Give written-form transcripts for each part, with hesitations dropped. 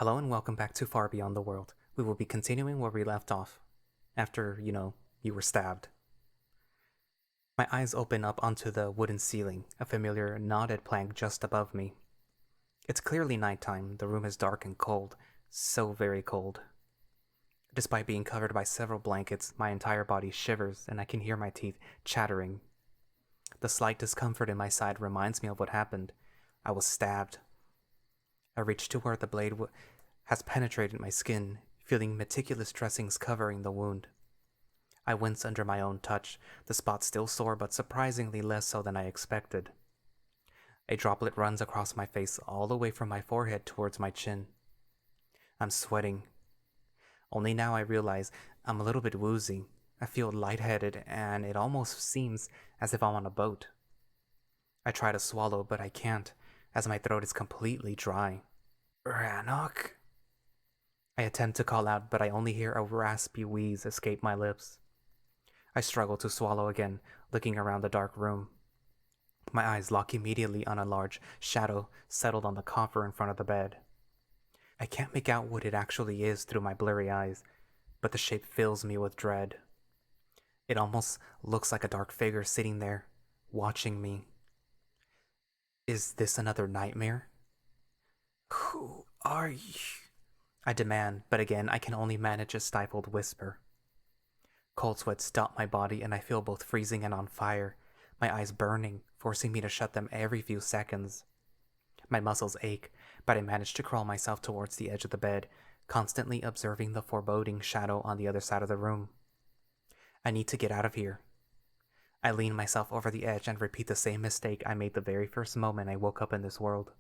Hello and welcome back to Far Beyond the World. We will be continuing where we left off. After, you were stabbed. My eyes open up onto the wooden ceiling, a familiar knotted plank just above me. It's clearly nighttime, the room is dark and cold, so very cold. Despite being covered by several blankets, my entire body shivers and I can hear my teeth chattering. The slight discomfort in my side reminds me of what happened. I was stabbed. I reach to where the blade has penetrated my skin, feeling meticulous dressings covering the wound. I wince under my own touch, the spot still sore but surprisingly less so than I expected. A droplet runs across my face all the way from my forehead towards my chin. I'm sweating. Only now I realize I'm a little bit woozy. I feel lightheaded and it almost seems as if I'm on a boat. I try to swallow but I can't, as my throat is completely dry. Rannoch? I attempt to call out, but I only hear a raspy wheeze escape my lips. I struggle to swallow again, looking around the dark room. My eyes lock immediately on a large shadow settled on the coffer in front of the bed. I can't make out what it actually is through my blurry eyes, but the shape fills me with dread. It almost looks like a dark figure sitting there, watching me. Is this another nightmare? Who are you? I demand, but again I can only manage a stifled whisper. Cold sweats dot my body and I feel both freezing and on fire, my eyes burning, forcing me to shut them every few seconds. My muscles ache, but I manage to crawl myself towards the edge of the bed, constantly observing the foreboding shadow on the other side of the room. I need to get out of here. I lean myself over the edge and repeat the same mistake I made the very first moment I woke up in this world.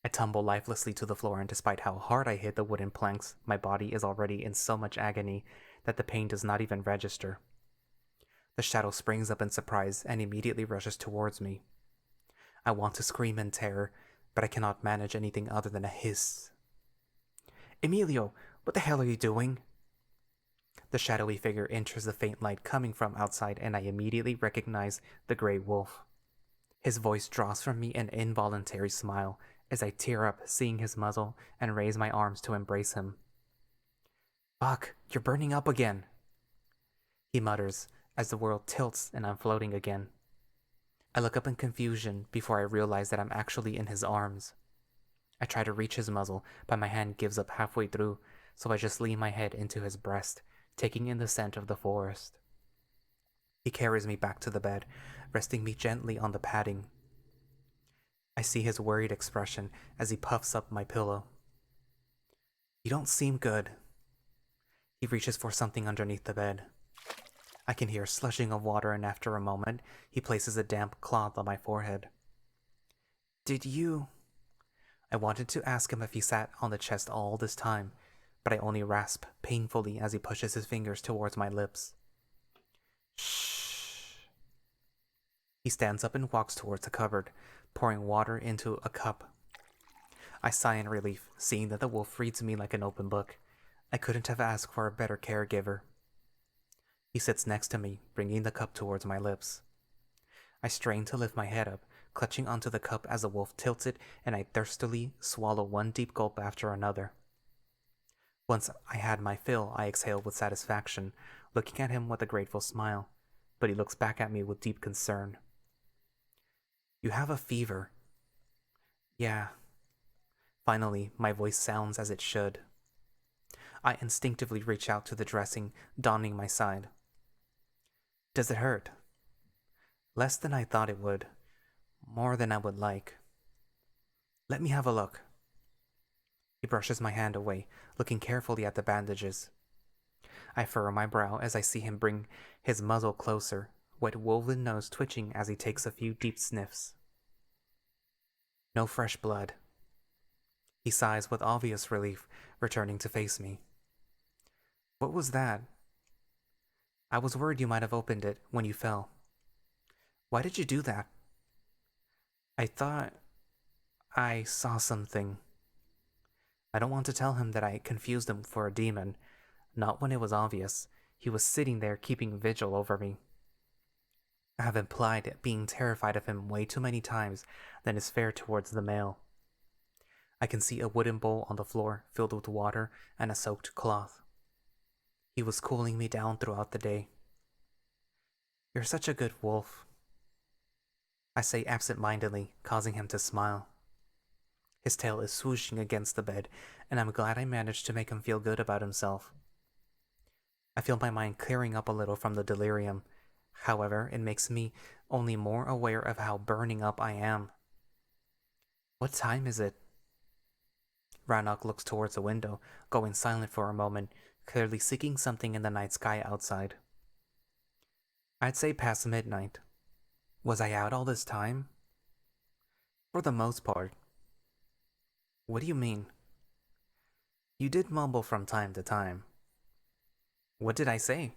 I tumble lifelessly to the floor, and despite how hard I hit the wooden planks, my body is already in so much agony that the pain does not even register. The shadow springs up in surprise and immediately rushes towards me. I want to scream in terror, but I cannot manage anything other than a hiss. Emilio, what the hell are you doing? The shadowy figure enters the faint light coming from outside, and I immediately recognize the gray wolf. His voice draws from me an involuntary smile as I tear up seeing his muzzle and raise my arms to embrace him. Fuck, you're burning up again, he mutters as the world tilts and I'm floating again. I look up in confusion before I realize that I'm actually in his arms. I try to reach his muzzle, but my hand gives up halfway through, so I just lean my head into his breast, taking in the scent of the forest. He carries me back to the bed, resting me gently on the padding. I see his worried expression as he puffs up my pillow. You don't seem good. He reaches for something underneath the bed. I can hear slushing of water, and after a moment, he places a damp cloth on my forehead. Did you... I wanted to ask him if he sat on the chest all this time, but I only rasp painfully as he pushes his fingers towards my lips. Shh. He stands up and walks towards the cupboard, pouring water into a cup. I sigh in relief, seeing that the wolf reads me like an open book. I couldn't have asked for a better caregiver. He sits next to me, bringing the cup towards my lips. I strain to lift my head up, clutching onto the cup as the wolf tilts it, and I thirstily swallow one deep gulp after another. Once I had my fill, I exhale with satisfaction, looking at him with a grateful smile, but he looks back at me with deep concern. You have a fever. Yeah. Finally, my voice sounds as it should. I instinctively reach out to the dressing, donning my side. Does it hurt? Less than I thought it would. More than I would like. Let me have a look. He brushes my hand away, looking carefully at the bandages. I furrow my brow as I see him bring his muzzle closer, wet woven nose twitching as he takes a few deep sniffs. No fresh blood. He sighs with obvious relief, returning to face me. What was that? I was worried you might have opened it when you fell. Why did you do that? I thought I saw something. I don't want to tell him that I confused him for a demon, not when it was obvious. He was sitting there keeping vigil over me. I have implied being terrified of him way too many times than is fair towards the male. I can see a wooden bowl on the floor filled with water and a soaked cloth. He was cooling me down throughout the day. You're such a good wolf, I say absent-mindedly, causing him to smile. His tail is swooshing against the bed, and I'm glad I managed to make him feel good about himself. I feel my mind clearing up a little from the delirium. However, it makes me only more aware of how burning up I am. What time is it? Rannoch looks towards the window, going silent for a moment, clearly seeking something in the night sky outside. I'd say past midnight. Was I out all this time? For the most part. What do you mean? You did mumble from time to time. What did I say?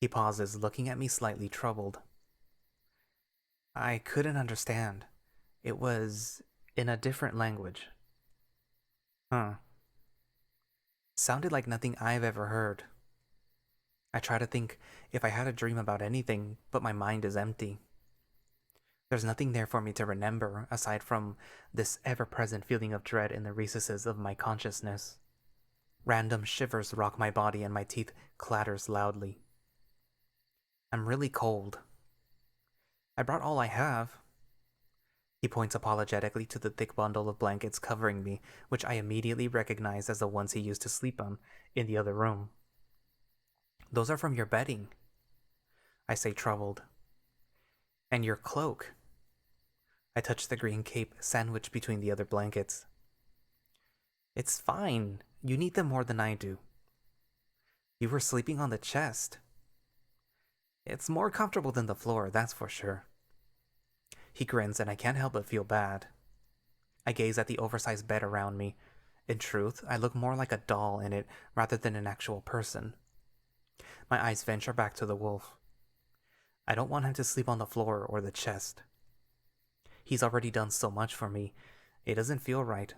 He pauses, looking at me slightly troubled. I couldn't understand. It was in a different language. Huh. Sounded like nothing I've ever heard. I try to think if I had a dream about anything, but my mind is empty. There's nothing there for me to remember aside from this ever-present feeling of dread in the recesses of my consciousness. Random shivers rock my body and my teeth clatters loudly. I'm really cold. I brought all I have. He points apologetically to the thick bundle of blankets covering me, which I immediately recognize as the ones he used to sleep on in the other room. Those are from your bedding, I say, troubled. And your cloak. I touch the green cape sandwiched between the other blankets. It's fine. You need them more than I do. You were sleeping on the chest. It's more comfortable than the floor, that's for sure. He grins and I can't help but feel bad. I gaze at the oversized bed around me. In truth, I look more like a doll in it rather than an actual person. My eyes venture back to the wolf. I don't want him to sleep on the floor or the chest. He's already done so much for me. It doesn't feel right.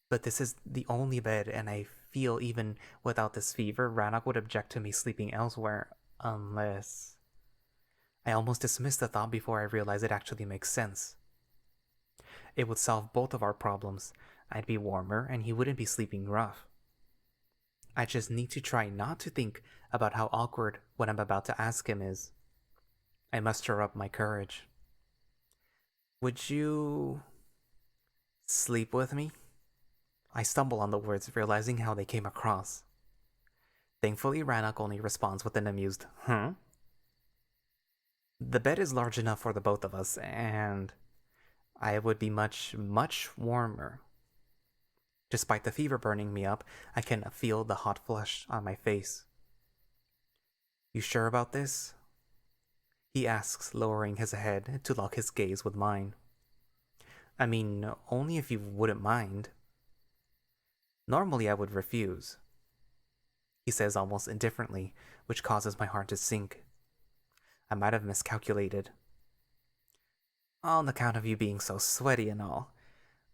But this is the only bed, and I feel even without this fever, Rannoch would object to me sleeping elsewhere, unless... I almost dismiss the thought before I realize it actually makes sense. It would solve both of our problems. I'd be warmer, and he wouldn't be sleeping rough. I just need to try not to think about how awkward what I'm about to ask him is. I muster up my courage. Would you... sleep with me? I stumble on the words, realizing how they came across. Thankfully, Rannoch only responds with an amused, huh? The bed is large enough for the both of us, and I would be much, much warmer. Despite the fever burning me up, I can feel the hot flush on my face. You sure about this? He asks, lowering his head to lock his gaze with mine. I mean, only if you wouldn't mind. Normally I would refuse, he says almost indifferently, which causes my heart to sink. I might have miscalculated. On account of you being so sweaty and all.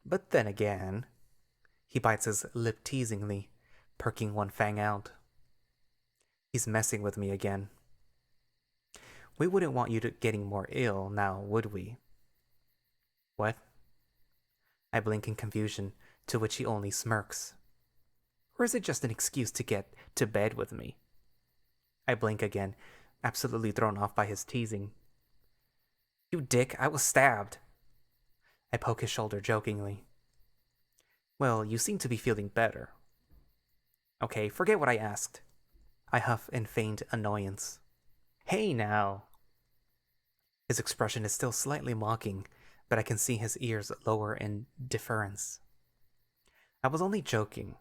But then again... He bites his lip teasingly, perking one fang out. He's messing with me again. We wouldn't want you getting more ill now, would we? What? I blink in confusion, to which he only smirks. Or is it just an excuse to get to bed with me? I blink again, absolutely thrown off by his teasing. You dick, I was stabbed. I poke his shoulder jokingly. Well, you seem to be feeling better. Okay, forget what I asked. I huff in feigned annoyance. Hey now! His expression is still slightly mocking, but I can see his ears lower in deference. I was only joking.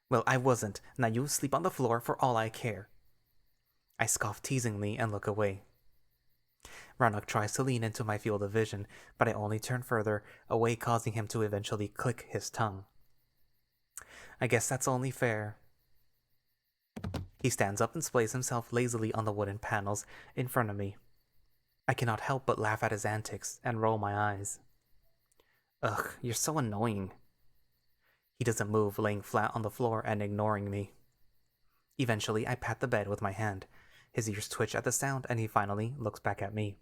Well, I wasn't. Now you sleep on the floor for all I care. I scoff teasingly and look away. Rannoch tries to lean into my field of vision, but I only turn further away, causing him to eventually click his tongue. I guess that's only fair. He stands up and splays himself lazily on the wooden panels in front of me. I cannot help but laugh at his antics and roll my eyes. Ugh, you're so annoying. He doesn't move, laying flat on the floor and ignoring me. Eventually, I pat the bed with my hand. His ears twitch at the sound, and he finally looks back at me.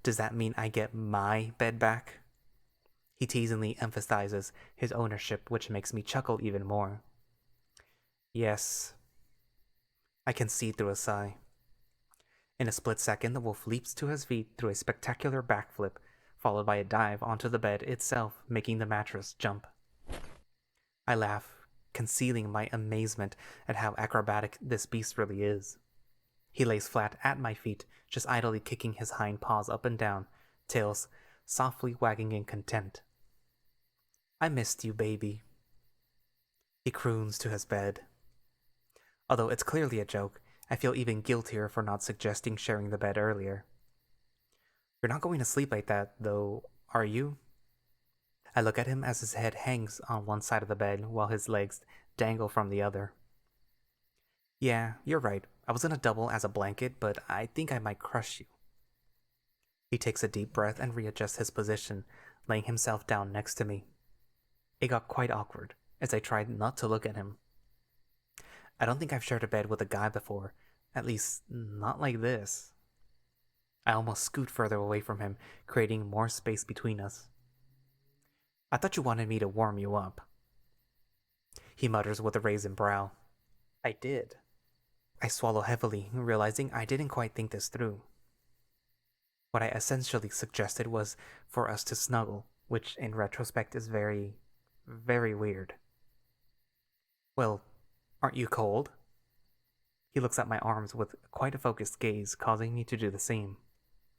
Does that mean I get my bed back? He teasingly emphasizes his ownership, which makes me chuckle even more. Yes, I can see through a sigh. In a split second, the wolf leaps to his feet through a spectacular backflip, followed by a dive onto the bed itself, making the mattress jump. I laugh, concealing my amazement at how acrobatic this beast really is. He lays flat at my feet, just idly kicking his hind paws up and down, tails softly wagging in content. I missed you, baby. He croons to his bed. Although it's clearly a joke, I feel even guiltier for not suggesting sharing the bed earlier. You're not going to sleep like that, though, are you? I look at him as his head hangs on one side of the bed while his legs dangle from the other. Yeah, you're right. I was gonna double as a blanket, but I think I might crush you. He takes a deep breath and readjusts his position, laying himself down next to me. It got quite awkward, as I tried not to look at him. I don't think I've shared a bed with a guy before, at least not like this. I almost scoot further away from him, creating more space between us. I thought you wanted me to warm you up. He mutters with a raised brow. I did. I swallow heavily, realizing I didn't quite think this through. What I essentially suggested was for us to snuggle, which in retrospect is very, very weird. Well, aren't you cold? He looks at my arms with quite a focused gaze, causing me to do the same.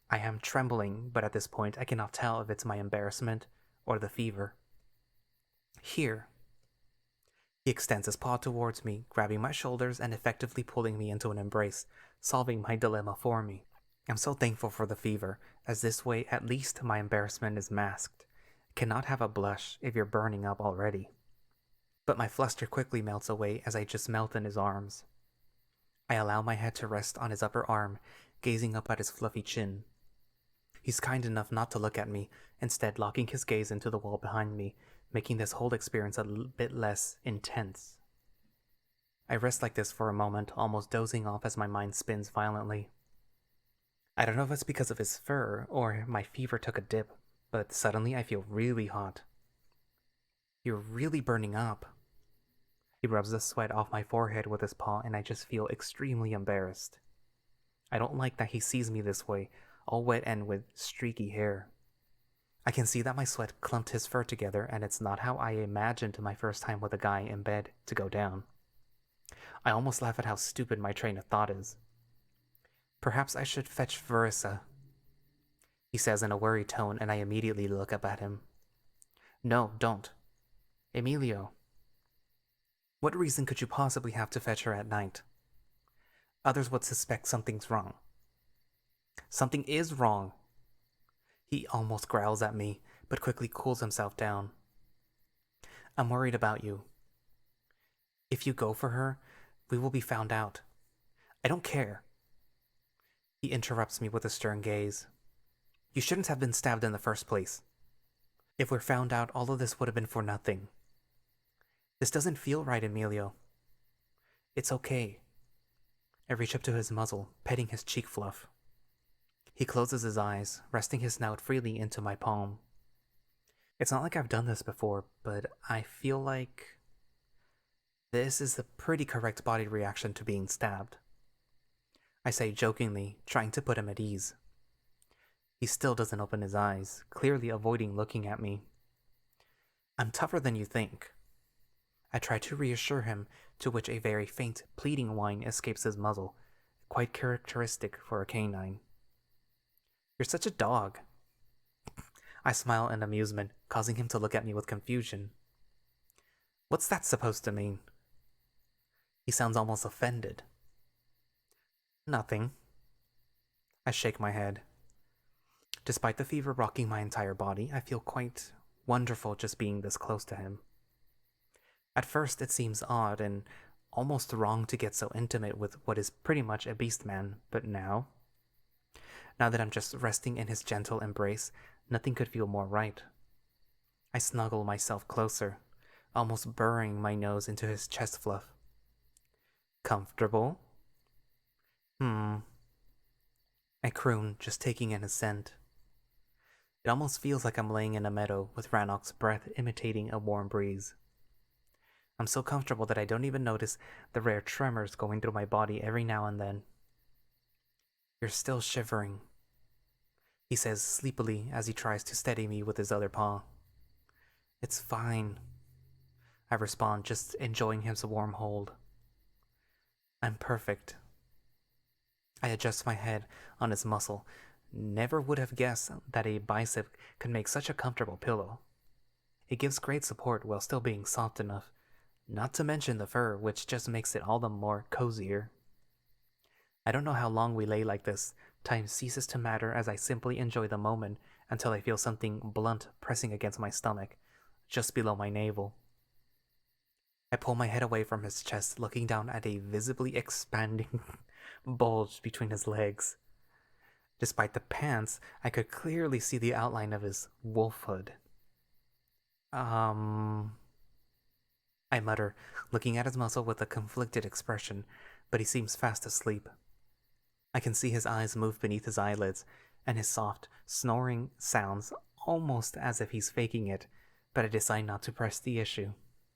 I am trembling, but at this point I cannot tell if it's my embarrassment or the fever. Here. He extends his paw towards me, grabbing my shoulders and effectively pulling me into an embrace, solving my dilemma for me. I'm so thankful for the fever, as this way at least my embarrassment is masked. Cannot have a blush if you're burning up already. But my fluster quickly melts away as I just melt in his arms. I allow my head to rest on his upper arm, gazing up at his fluffy chin. He's kind enough not to look at me, instead locking his gaze into the wall behind me, making this whole experience a bit less intense. I rest like this for a moment, almost dozing off as my mind spins violently. I don't know if it's because of his fur or my fever took a dip, but suddenly I feel really hot. You're really burning up. He rubs the sweat off my forehead with his paw, and I just feel extremely embarrassed. I don't like that he sees me this way, all wet and with streaky hair. I can see that my sweat clumped his fur together, and it's not how I imagined my first time with a guy in bed to go down. I almost laugh at how stupid my train of thought is. Perhaps I should fetch Verissa, he says in a worried tone, and I immediately look up at him. No, don't. Emilio. What reason could you possibly have to fetch her at night? Others would suspect something's wrong. Something is wrong. He almost growls at me, but quickly cools himself down. I'm worried about you. If you go for her, we will be found out. I don't care. He interrupts me with a stern gaze. You shouldn't have been stabbed in the first place. If we're found out, all of this would have been for nothing. This doesn't feel right, Emilio. It's okay. I reach up to his muzzle, petting his cheek fluff. He closes his eyes, resting his snout freely into my palm. It's not like I've done this before, but I feel like this is the pretty correct body reaction to being stabbed. I say jokingly, trying to put him at ease. He still doesn't open his eyes, clearly avoiding looking at me. I'm tougher than you think. I try to reassure him, to which a very faint, pleading whine escapes his muzzle, quite characteristic for a canine. You're such a dog. I smile in amusement, causing him to look at me with confusion. What's that supposed to mean? He sounds almost offended. Nothing. I shake my head. Despite the fever rocking my entire body, I feel quite wonderful just being this close to him. At first, it seems odd and almost wrong to get so intimate with what is pretty much a beast man, but now that I'm just resting in his gentle embrace, nothing could feel more right. I snuggle myself closer, almost burrowing my nose into his chest fluff. Comfortable? I croon, just taking in his scent. It almost feels like I'm laying in a meadow with Rannoch's breath imitating a warm breeze. I'm so comfortable that I don't even notice the rare tremors going through my body every now and then. You're still shivering, he says sleepily as he tries to steady me with his other paw. It's fine, I respond, just enjoying his warm hold. I'm perfect. I adjust my head on his muscle. Never would have guessed that a bicep could make such a comfortable pillow. It gives great support while still being soft enough, not to mention the fur, which just makes it all the more cozier. I don't know how long we lay like this. Time ceases to matter as I simply enjoy the moment until I feel something blunt pressing against my stomach, just below my navel. I pull my head away from his chest, looking down at a visibly expanding bulge between his legs. Despite the pants, I could clearly see the outline of his wolf hood. I mutter, looking at his muscle with a conflicted expression, but he seems fast asleep. I can see his eyes move beneath his eyelids, and his soft, snoring sounds almost as if he's faking it, but I decide not to press the issue.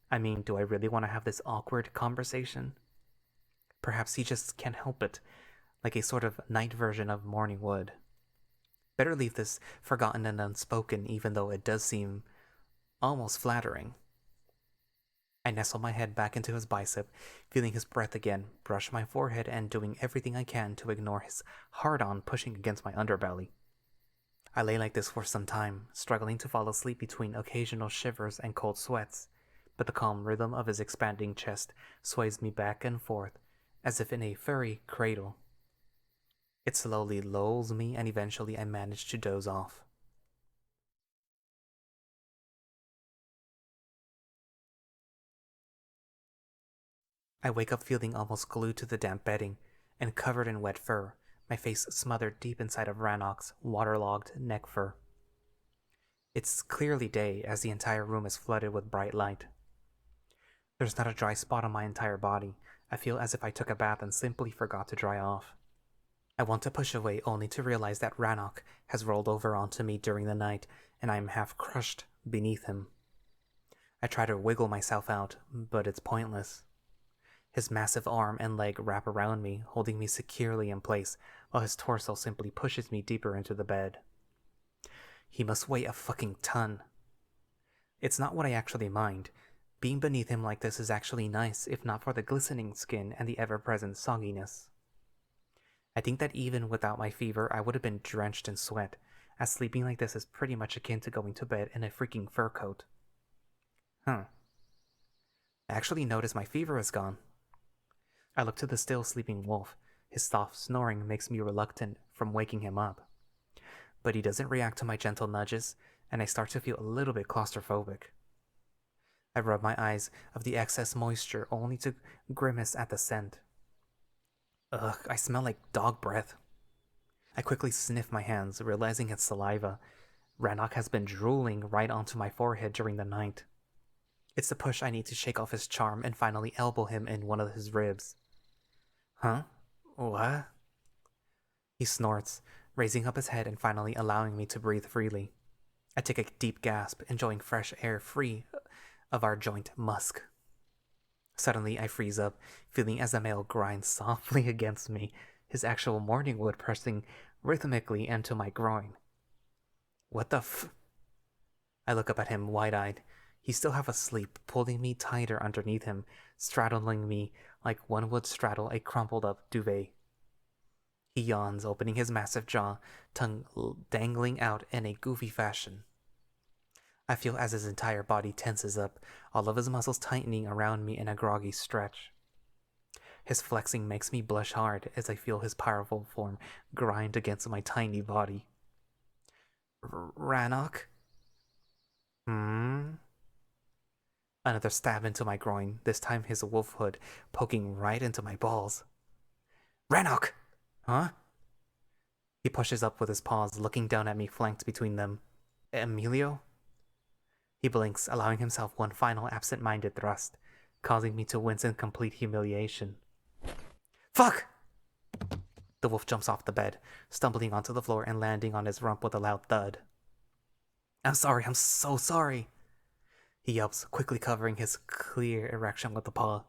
I mean, do I really want to have this awkward conversation? Perhaps he just can't help it, like a sort of night version of morning wood. Better leave this forgotten and unspoken, even though it does seem almost flattering. I nestle my head back into his bicep, feeling his breath again, brush my forehead, and doing everything I can to ignore his hard-on pushing against my underbelly. I lay like this for some time, struggling to fall asleep between occasional shivers and cold sweats, but the calm rhythm of his expanding chest sways me back and forth, as if in a furry cradle. It slowly lulls me, and eventually I manage to doze off. I wake up feeling almost glued to the damp bedding and covered in wet fur, my face smothered deep inside of Rannoch's waterlogged neck fur. It's clearly day as the entire room is flooded with bright light. There's not a dry spot on my entire body. I feel as if I took a bath and simply forgot to dry off. I want to push away only to realize that Rannoch has rolled over onto me during the night and I am half crushed beneath him. I try to wiggle myself out, but it's pointless. His massive arm and leg wrap around me, holding me securely in place, while his torso simply pushes me deeper into the bed. He must weigh a fucking ton. It's not what I actually mind. Being beneath him like this is actually nice, if not for the glistening skin and the ever-present sogginess. I think that even without my fever, I would have been drenched in sweat, as sleeping like this is pretty much akin to going to bed in a freaking fur coat. I actually noticed my fever is gone. I look to the still sleeping wolf. His soft snoring makes me reluctant from waking him up. But he doesn't react to my gentle nudges, and I start to feel a little bit claustrophobic. I rub my eyes of the excess moisture only to grimace at the scent. Ugh, I smell like dog breath. I quickly sniff my hands, realizing it's saliva. Rannoch has been drooling right onto my forehead during the night. It's the push I need to shake off his charm and finally elbow him in one of his ribs. Huh? What? He snorts, raising up his head and finally allowing me to breathe freely. I take a deep gasp, enjoying fresh air free of our joint musk. Suddenly, I freeze up, feeling as the male grinds softly against me, his actual morning wood pressing rhythmically into my groin. What the f... I look up at him wide-eyed. He's still half asleep, pulling me tighter underneath him, straddling me like one would straddle a crumpled-up duvet. He yawns, opening his massive jaw, tongue dangling out in a goofy fashion. I feel as his entire body tenses up, all of his muscles tightening around me in a groggy stretch. His flexing makes me blush hard as I feel his powerful form grind against my tiny body. Rannoch? Another stab into my groin, this time his wolf hood poking right into my balls. Rannoch! Huh? He pushes up with his paws, looking down at me flanked between them. Emilio? He blinks, allowing himself one final absent-minded thrust, causing me to wince in complete humiliation. Fuck! The wolf jumps off the bed, stumbling onto the floor and landing on his rump with a loud thud. I'm sorry, I'm so sorry, he yelps, quickly covering his clear erection with a paw.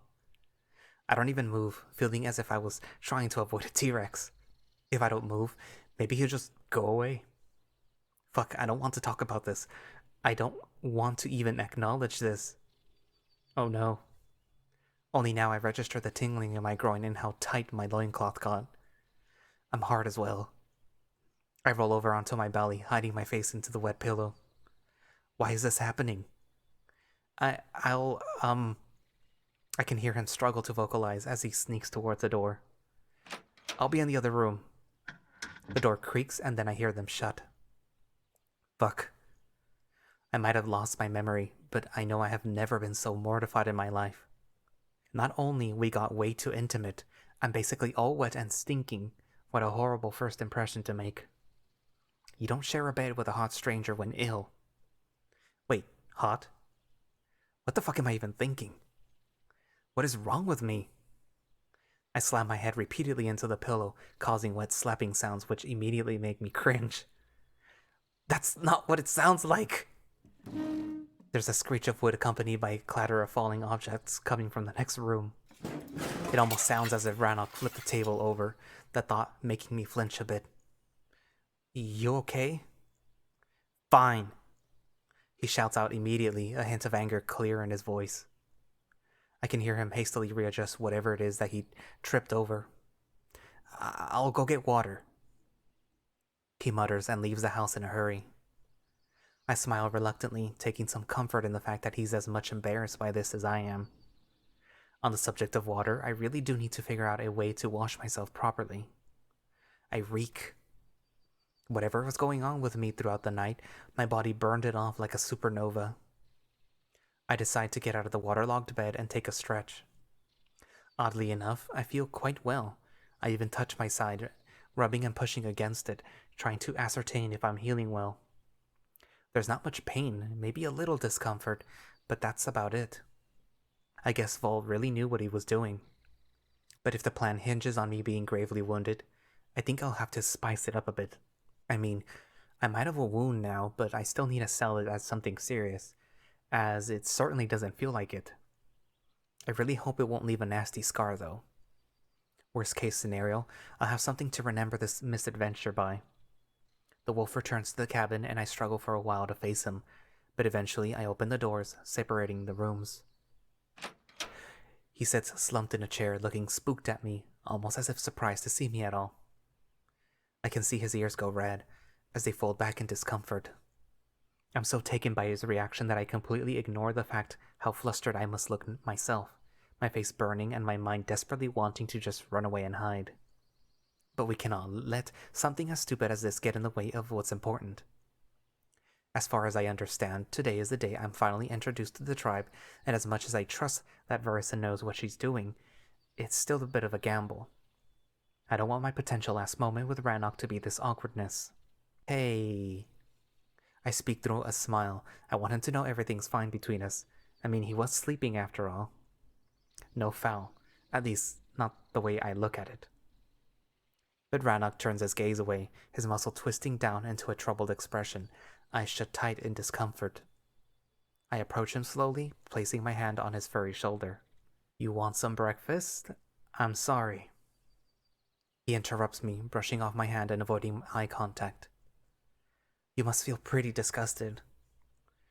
I don't even move, feeling as if I was trying to avoid a T-Rex. If I don't move, maybe he'll just go away. Fuck, I don't want to talk about this. I don't want to even acknowledge this. Oh no. Only now I register the tingling in my groin and how tight my loincloth got. I'm hard as well. I roll over onto my belly, hiding my face into the wet pillow. Why is this happening? I can hear him struggle to vocalize as he sneaks towards the door. I'll be in the other room. The door creaks and then I hear them shut. Fuck. I might have lost my memory, but I know I have never been so mortified in my life. Not only we got way too intimate, I'm basically all wet and stinking. What a horrible first impression to make. You don't share a bed with a hot stranger when ill. Wait, hot? What the fuck am I even thinking? What is wrong with me? I slam my head repeatedly into the pillow, causing wet slapping sounds which immediately make me cringe. That's not what it sounds like! There's a screech of wood accompanied by a clatter of falling objects coming from the next room. It almost sounds as if Rannoch flipped the table over, the thought making me flinch a bit. You okay? Fine, he shouts out immediately, a hint of anger clear in his voice. I can hear him hastily readjust whatever it is that he tripped over. I'll go get water, he mutters and leaves the house in a hurry. I smile reluctantly, taking some comfort in the fact that he's as much embarrassed by this as I am. On the subject of water, I really do need to figure out a way to wash myself properly. I reek. Whatever was going on with me throughout the night, my body burned it off like a supernova. I decide to get out of the waterlogged bed and take a stretch. Oddly enough, I feel quite well. I even touch my side, rubbing and pushing against it, trying to ascertain if I'm healing well. There's not much pain, maybe a little discomfort, but that's about it. I guess Vol really knew what he was doing. But if the plan hinges on me being gravely wounded, I think I'll have to spice it up a bit. I mean, I might have a wound now, but I still need to sell it as something serious, as it certainly doesn't feel like it. I really hope it won't leave a nasty scar, though. Worst case scenario, I'll have something to remember this misadventure by. The wolf returns to the cabin and I struggle for a while to face him, but eventually I open the doors, separating the rooms. He sits slumped in a chair, looking spooked at me, almost as if surprised to see me at all. I can see his ears go red, as they fold back in discomfort. I'm so taken by his reaction that I completely ignore the fact how flustered I must look myself, my face burning and my mind desperately wanting to just run away and hide. But we cannot let something as stupid as this get in the way of what's important. As far as I understand, today is the day I'm finally introduced to the tribe, and as much as I trust that Verissa knows what she's doing, it's still a bit of a gamble. I don't want my potential last moment with Rannoch to be this awkwardness. Hey. I speak through a smile. I want him to know everything's fine between us. I mean, he was sleeping after all. No foul. At least, not the way I look at it. But Rannoch turns his gaze away, his muscle twisting down into a troubled expression, eyes shut tight in discomfort. I approach him slowly, placing my hand on his furry shoulder. You want some breakfast? I'm sorry. He interrupts me, brushing off my hand and avoiding eye contact. You must feel pretty disgusted.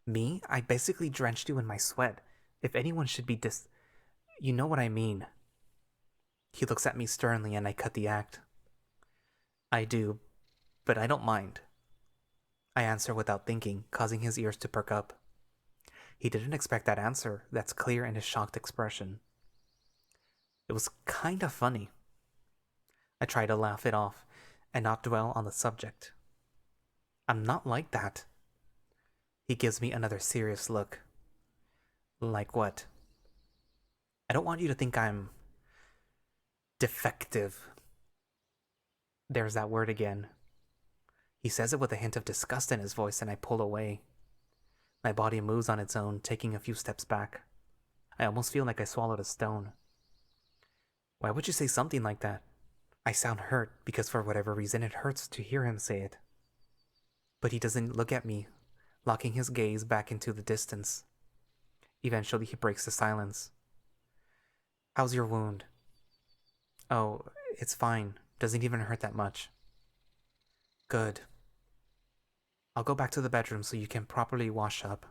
Me? I basically drenched you in my sweat. If anyone should be You know what I mean. He looks at me sternly and I cut the act. I do, but I don't mind. I answer without thinking, causing his ears to perk up. He didn't expect that answer, that's clear in his shocked expression. It was kinda funny. I try to laugh it off and not dwell on the subject. I'm not like that. He gives me another serious look. Like what? I don't want you to think I'm defective. There's that word again. He says it with a hint of disgust in his voice and I pull away. My body moves on its own, taking a few steps back. I almost feel like I swallowed a stone. Why would you say something like that? I sound hurt because for whatever reason it hurts to hear him say it. But he doesn't look at me locking his gaze back into the distance. Eventually, he breaks the silence. How's your wound? Oh, it's fine. Doesn't even hurt that much. Good. I'll go back to the bedroom so you can properly wash up,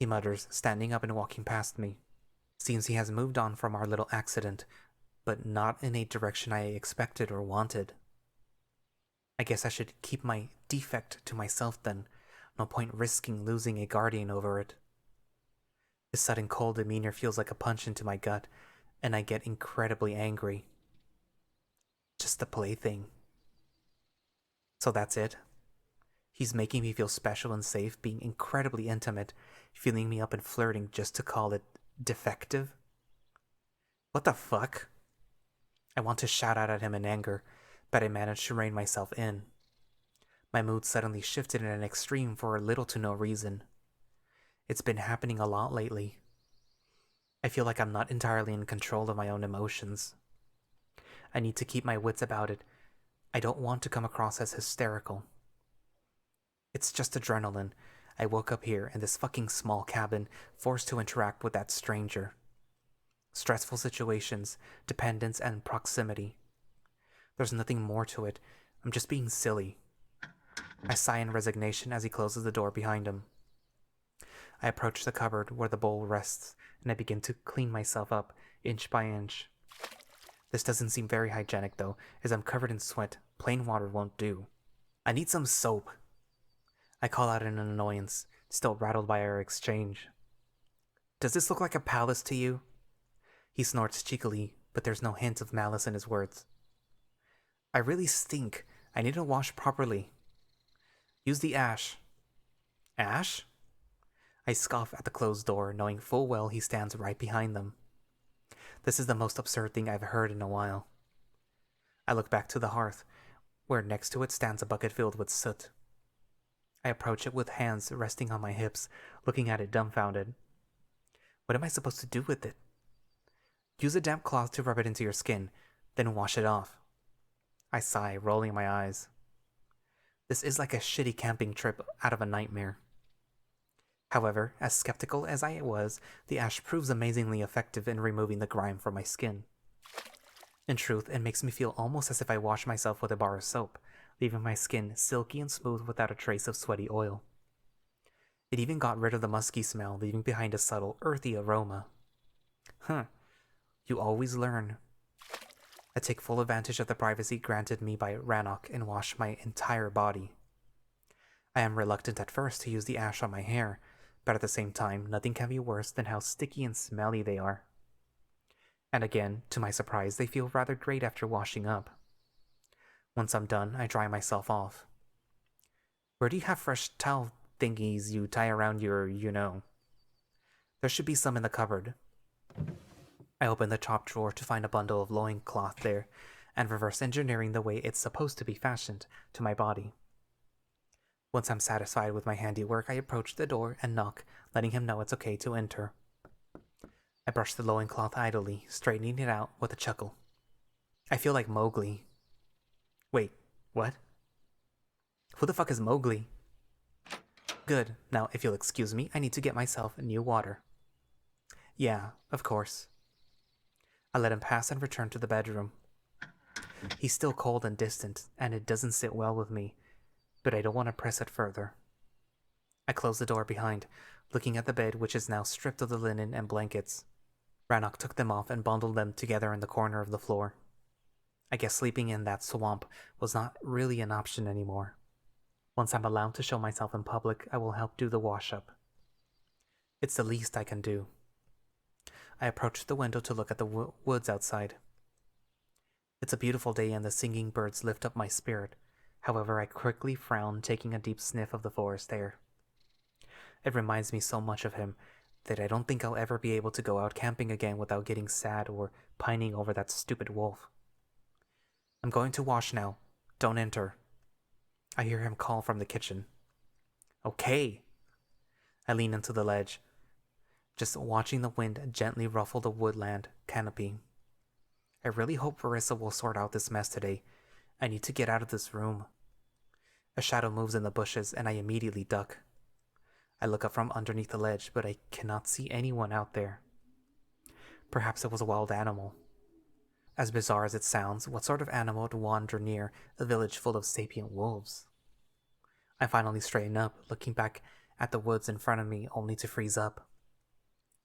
he mutters, standing up and walking past me. Seems he has moved on from our little accident, but not in a direction I expected or wanted. I guess I should keep my defect to myself then. No point risking losing a guardian over it. His sudden cold demeanor feels like a punch into my gut, and I get incredibly angry. Just a plaything. So that's it? He's making me feel special and safe, being incredibly intimate, feeling me up and flirting just to call it defective? What the fuck? I want to shout out at him in anger, but I manage to rein myself in. My mood suddenly shifted in an extreme for little to no reason. It's been happening a lot lately. I feel like I'm not entirely in control of my own emotions. I need to keep my wits about it. I don't want to come across as hysterical. It's just adrenaline. I woke up here in this fucking small cabin, forced to interact with that stranger. Stressful situations, dependence, and proximity. There's nothing more to it. I'm just being silly. I sigh in resignation as he closes the door behind him. I approach the cupboard where the bowl rests, and I begin to clean myself up, inch by inch. This doesn't seem very hygienic, though, as I'm covered in sweat. Plain water won't do. I need some soap. I call out in an annoyance, still rattled by our exchange. Does this look like a palace to you? He snorts cheekily, but there's no hint of malice in his words. I really stink. I need to wash properly. Use the ash. Ash? I scoff at the closed door, knowing full well he stands right behind them. This is the most absurd thing I've heard in a while. I look back to the hearth, where next to it stands a bucket filled with soot. I approach it with hands resting on my hips, looking at it dumbfounded. What am I supposed to do with it? Use a damp cloth to rub it into your skin, then wash it off. I sigh, rolling my eyes. This is like a shitty camping trip out of a nightmare. However, as skeptical as I was, the ash proves amazingly effective in removing the grime from my skin. In truth, it makes me feel almost as if I wash myself with a bar of soap, leaving my skin silky and smooth without a trace of sweaty oil. It even got rid of the musky smell, leaving behind a subtle, earthy aroma. You always learn. I take full advantage of the privacy granted me by Rannoch and wash my entire body. I am reluctant at first to use the ash on my hair, but at the same time, nothing can be worse than how sticky and smelly they are. And again, to my surprise, they feel rather great after washing up. Once I'm done, I dry myself off. Where do you have fresh towel thingies you tie around your, There should be some in the cupboard. I open the top drawer to find a bundle of loincloth there, and reverse engineering the way it's supposed to be fashioned to my body. Once I'm satisfied with my handiwork, I approach the door and knock, letting him know it's okay to enter. I brush the loincloth idly, straightening it out with a chuckle. I feel like Mowgli. Wait, what? Who the fuck is Mowgli? Good. Now, if you'll excuse me, I need to get myself new water. Yeah, of course. I let him pass and return to the bedroom. He's still cold and distant, and it doesn't sit well with me, but I don't want to press it further. I close the door behind, looking at the bed, which is now stripped of the linen and blankets. Rannoch took them off and bundled them together in the corner of the floor. I guess sleeping in that swamp was not really an option anymore. Once I'm allowed to show myself in public, I will help do the wash-up. It's the least I can do. I approach the window to look at the woods outside. It's a beautiful day and the singing birds lift up my spirit. However, I quickly frown, taking a deep sniff of the forest air. It reminds me so much of him that I don't think I'll ever be able to go out camping again without getting sad or pining over that stupid wolf. I'm going to wash now. Don't enter. I hear him call from the kitchen. Okay. I lean into the ledge, just watching the wind gently ruffle the woodland canopy. I really hope Verissa will sort out this mess today. I need to get out of this room. A shadow moves in the bushes and I immediately duck. I look up from underneath the ledge, but I cannot see anyone out there. Perhaps it was a wild animal. As bizarre as it sounds, what sort of animal would wander near a village full of sapient wolves? I finally straighten up, looking back at the woods in front of me, only to freeze up.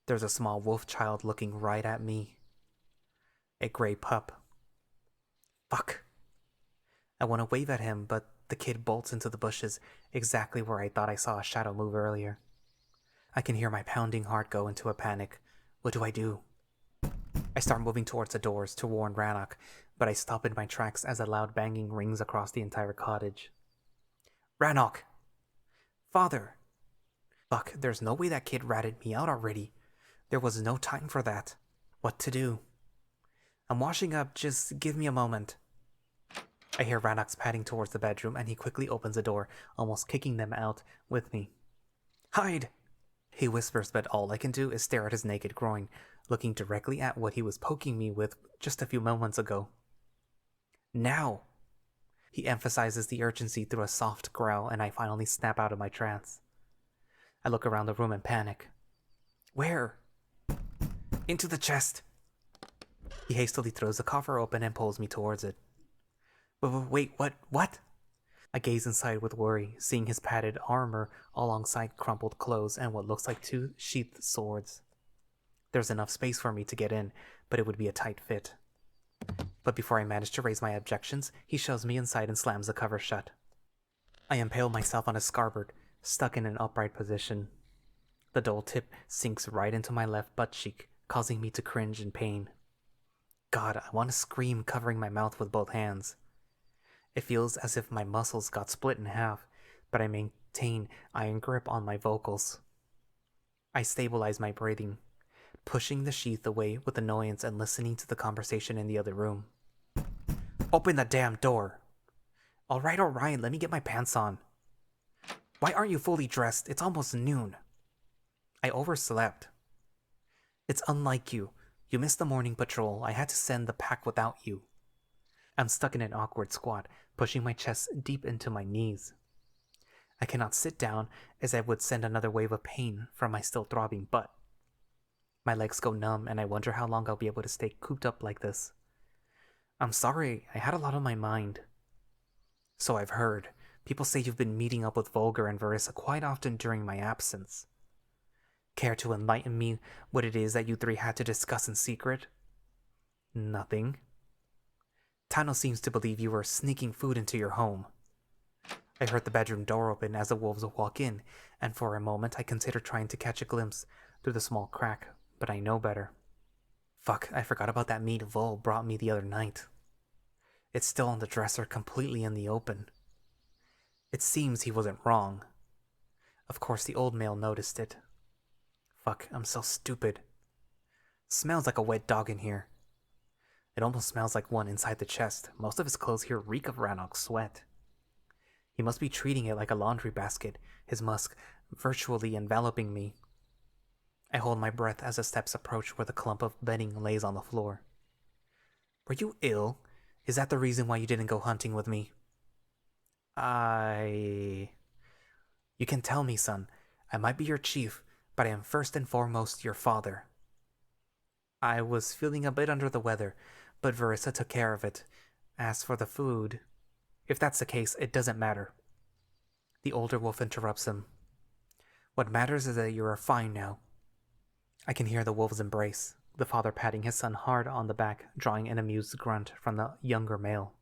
There's a small wolf child looking right at me. A gray pup. Fuck. I want to wave at him, but the kid bolts into the bushes, exactly where I thought I saw a shadow move earlier. I can hear my pounding heart go into a panic. What do I do? I start moving towards the doors to warn Rannoch, but I stop in my tracks as a loud banging rings across the entire cottage. Rannoch! Father! Fuck, there's no way that kid ratted me out already. There was no time for that. What to do? I'm washing up, just give me a moment. I hear Rannoch's padding towards the bedroom, and he quickly opens the door, almost kicking them out with me. Hide! He whispers, but all I can do is stare at his naked groin, looking directly at what he was poking me with just a few moments ago. Now! He emphasizes the urgency through a soft growl, and I finally snap out of my trance. I look around the room in panic. Where? Into the chest! He hastily throws the coffer open and pulls me towards it. Wait, what? I gaze inside with worry, seeing his padded armor alongside crumpled clothes and what looks like 2 sheathed swords. There's enough space for me to get in, but it would be a tight fit. But before I manage to raise my objections, he shoves me inside and slams the cover shut. I impale myself on a scabbard, stuck in an upright position. The dull tip sinks right into my left butt cheek, causing me to cringe in pain. God, I want to scream, covering my mouth with both hands. It feels as if my muscles got split in half, but I maintain iron grip on my vocals. I stabilize my breathing, pushing the sheath away with annoyance and listening to the conversation in the other room. Open the damn door! Alright, let me get my pants on. Why aren't you fully dressed? It's almost noon. I overslept. It's unlike you. You missed the morning patrol. I had to send the pack without you. I'm stuck in an awkward squat, pushing my chest deep into my knees. I cannot sit down, as I would send another wave of pain from my still throbbing butt. My legs go numb, and I wonder how long I'll be able to stay cooped up like this. I'm sorry, I had a lot on my mind. So I've heard. People say you've been meeting up with Volgar and Verissa quite often during my absence. Care to enlighten me what it is that you 3 had to discuss in secret? Nothing. Tano seems to believe you were sneaking food into your home. I heard the bedroom door open as the wolves walk in, and for a moment I considered trying to catch a glimpse through the small crack, but I know better. Fuck, I forgot about that meat Vol brought me the other night. It's still on the dresser, completely in the open. It seems he wasn't wrong. Of course, the old male noticed it. Fuck, I'm so stupid. Smells like a wet dog in here. It almost smells like one inside the chest. Most of his clothes here reek of Rannoch's sweat. He must be treating it like a laundry basket, his musk virtually enveloping me. I hold my breath as the steps approach where the clump of bedding lays on the floor. Were you ill? Is that the reason why you didn't go hunting with me? You can tell me, son. I might be your chief, but I am first and foremost your father. I was feeling a bit under the weather, but Verissa took care of it. As for the food, if that's the case, it doesn't matter. The older wolf interrupts him. What matters is that you are fine now. I can hear the wolves embrace, the father patting his son hard on the back, drawing an amused grunt from the younger male.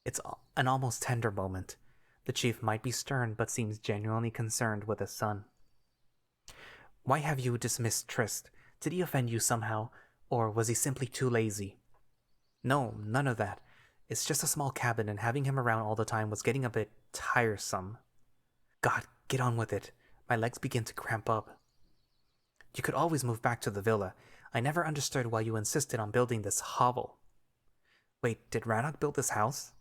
It's an almost tender moment. The chief might be stern, but seems genuinely concerned with his son. Why have you dismissed Trist? Did he offend you somehow, or was he simply too lazy? No, none of that. It's just a small cabin, and having him around all the time was getting a bit tiresome. God, get on with it. My legs begin to cramp up. You could always move back to the villa. I never understood why you insisted on building this hovel. Wait, did Rannoch build this house?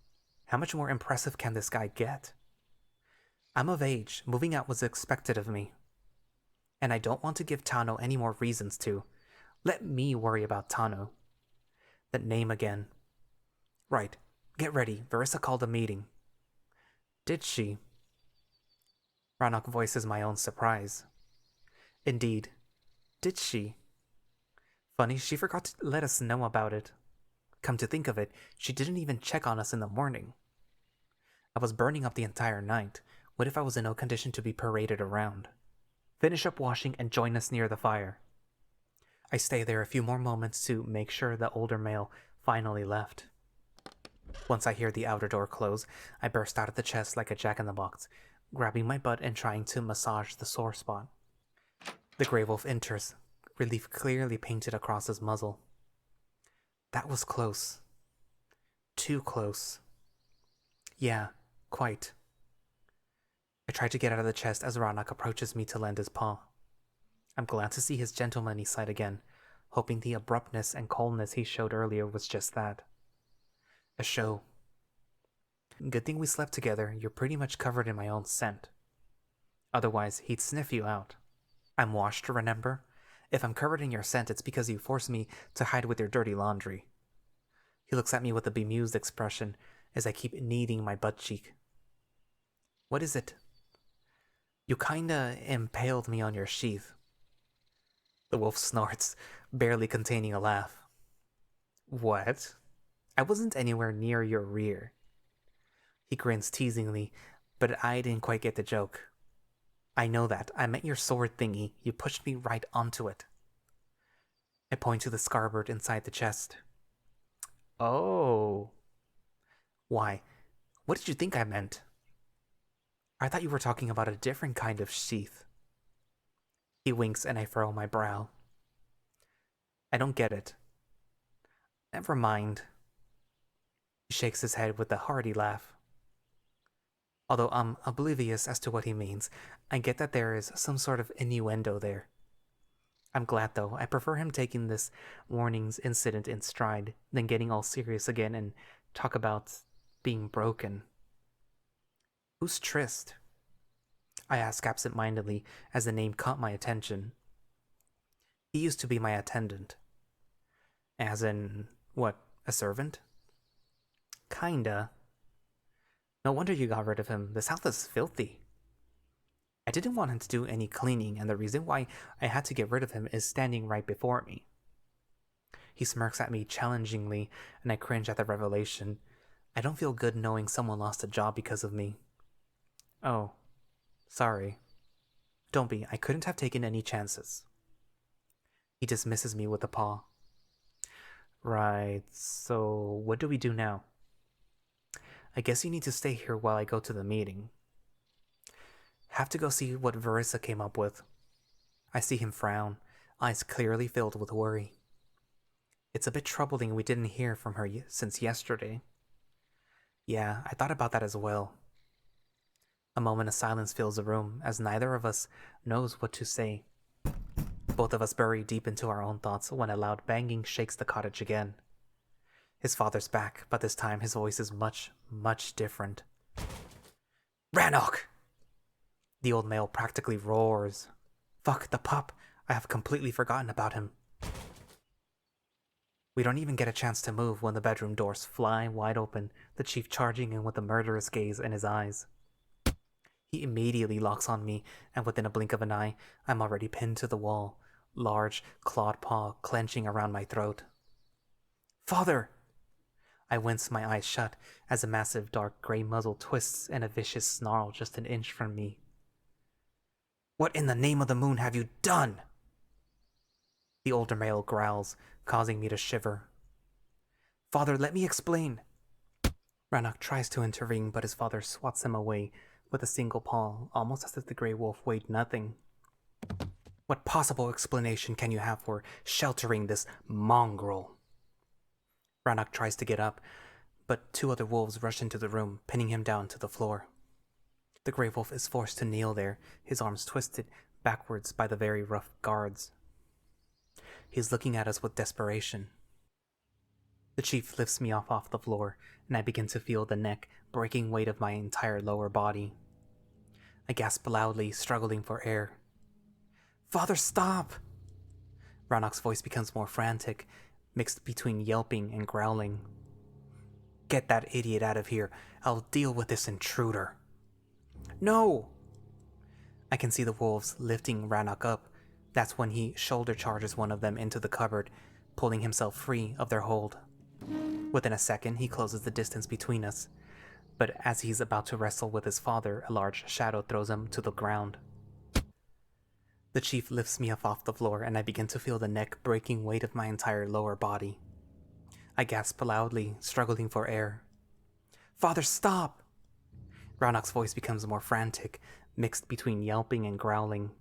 How much more impressive can this guy get? I'm of age. Moving out was expected of me. And I don't want to give Tano any more reasons to. Let me worry about Tano. That name again. Right. Get ready. Verissa called a meeting. Did she? Rannoch voices my own surprise. Indeed. Did she? Funny, she forgot to let us know about it. Come to think of it, she didn't even check on us in the morning. I was burning up the entire night. What if I was in no condition to be paraded around? Finish up washing and join us near the fire. I stay there a few more moments to make sure the older male finally left. Once I hear the outer door close, I burst out of the chest like a jack-in-the-box, grabbing my butt and trying to massage the sore spot. The Grey Wolf enters, relief clearly painted across his muzzle. That was close. Too close. Yeah, quite. I try to get out of the chest as Rannoch approaches me to lend his paw. I'm glad to see his gentlemanly side again, hoping the abruptness and coldness he showed earlier was just that. A show. Good thing we slept together, you're pretty much covered in my own scent. Otherwise, he'd sniff you out. I'm washed, remember? If I'm covered in your scent, it's because you forced me to hide with your dirty laundry. He looks at me with a bemused expression as I keep kneading my butt cheek. What is it? You kinda impaled me on your sheath. The wolf snorts, barely containing a laugh. What? I wasn't anywhere near your rear. He grins teasingly, but I didn't quite get the joke. I know that. I meant your sword thingy. You pushed me right onto it. I point to the scabbard inside the chest. Oh. Why? What did you think I meant? I thought you were talking about a different kind of sheath. He winks and I furrow my brow. I don't get it. Never mind. He shakes his head with a hearty laugh. Although I'm oblivious as to what he means, I get that there is some sort of innuendo there. I'm glad, though. I prefer him taking this morning's incident in stride than getting all serious again and talk about being broken. Who's Trist? I ask absent-mindedly as the name caught my attention. He used to be my attendant. As in, what, a servant? Kinda. No wonder you got rid of him. This house is filthy. I didn't want him to do any cleaning, and the reason why I had to get rid of him is standing right before me. He smirks at me challengingly, and I cringe at the revelation. I don't feel good knowing someone lost a job because of me. Oh, sorry. Don't be. I couldn't have taken any chances. He dismisses me with a paw. Right, so what do we do now? I guess you need to stay here while I go to the meeting. Have to go see what Verissa came up with. I see him frown, eyes clearly filled with worry. It's a bit troubling we didn't hear from her since yesterday. Yeah, I thought about that as well. A moment of silence fills the room as neither of us knows what to say. Both of us bury deep into our own thoughts when a loud banging shakes the cottage again. His father's back, but this time his voice is much, much different. Rannoch! The old male practically roars. Fuck, the pup! I have completely forgotten about him. We don't even get a chance to move when the bedroom doors fly wide open, the chief charging in with a murderous gaze in his eyes. He immediately locks on me, and within a blink of an eye, I'm already pinned to the wall, large, clawed paw clenching around my throat. Father! I wince, my eyes shut, as a massive dark gray muzzle twists in a vicious snarl just an inch from me. What in the name of the moon have you done? The older male growls, causing me to shiver. Father, let me explain. Rannoch tries to intervene, but his father swats him away with a single paw, almost as if the Grey Wolf weighed nothing. What possible explanation can you have for sheltering this mongrel? Rannoch tries to get up, but two other wolves rush into the room, pinning him down to the floor. The Grey Wolf is forced to kneel there, his arms twisted backwards by the very rough guards. He's looking at us with desperation. The chief lifts me off the floor, and I begin to feel the neck breaking weight of my entire lower body. I gasp loudly, struggling for air. Father, stop! Rannoch's voice becomes more frantic, mixed between yelping and growling. Get that idiot out of here. I'll deal with this intruder. No! I can see the wolves lifting Rannoch up. That's when he shoulder charges one of them into the cupboard, pulling himself free of their hold. Within a second, he closes the distance between us, but as he's about to wrestle with his father, a large shadow throws him to the ground. The chief lifts me up off the floor, and I begin to feel the neck-breaking weight of my entire lower body. I gasp loudly, struggling for air. "Father, stop!" Rannoch's voice becomes more frantic, mixed between yelping and growling.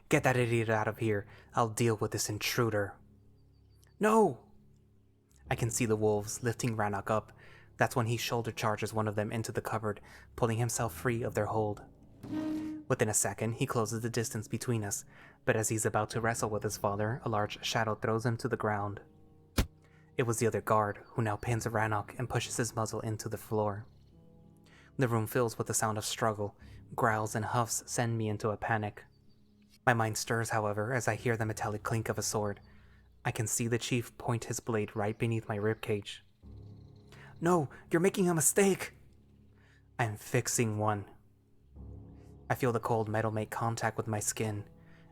"Get that idiot out of here. I'll deal with this intruder." "No!" I can see the wolves lifting Rannoch up. That's when he shoulder charges one of them into the cupboard, pulling himself free of their hold. Within a second, he closes the distance between us, but as he's about to wrestle with his father, a large shadow throws him to the ground. It was the other guard, who now pins Rannoch and pushes his muzzle into the floor. The room fills with the sound of struggle. Growls and huffs send me into a panic. My mind stirs, however, as I hear the metallic clink of a sword. I can see the chief point his blade right beneath my ribcage. "No, you're making a mistake!" "I'm fixing one." I feel the cold metal make contact with my skin,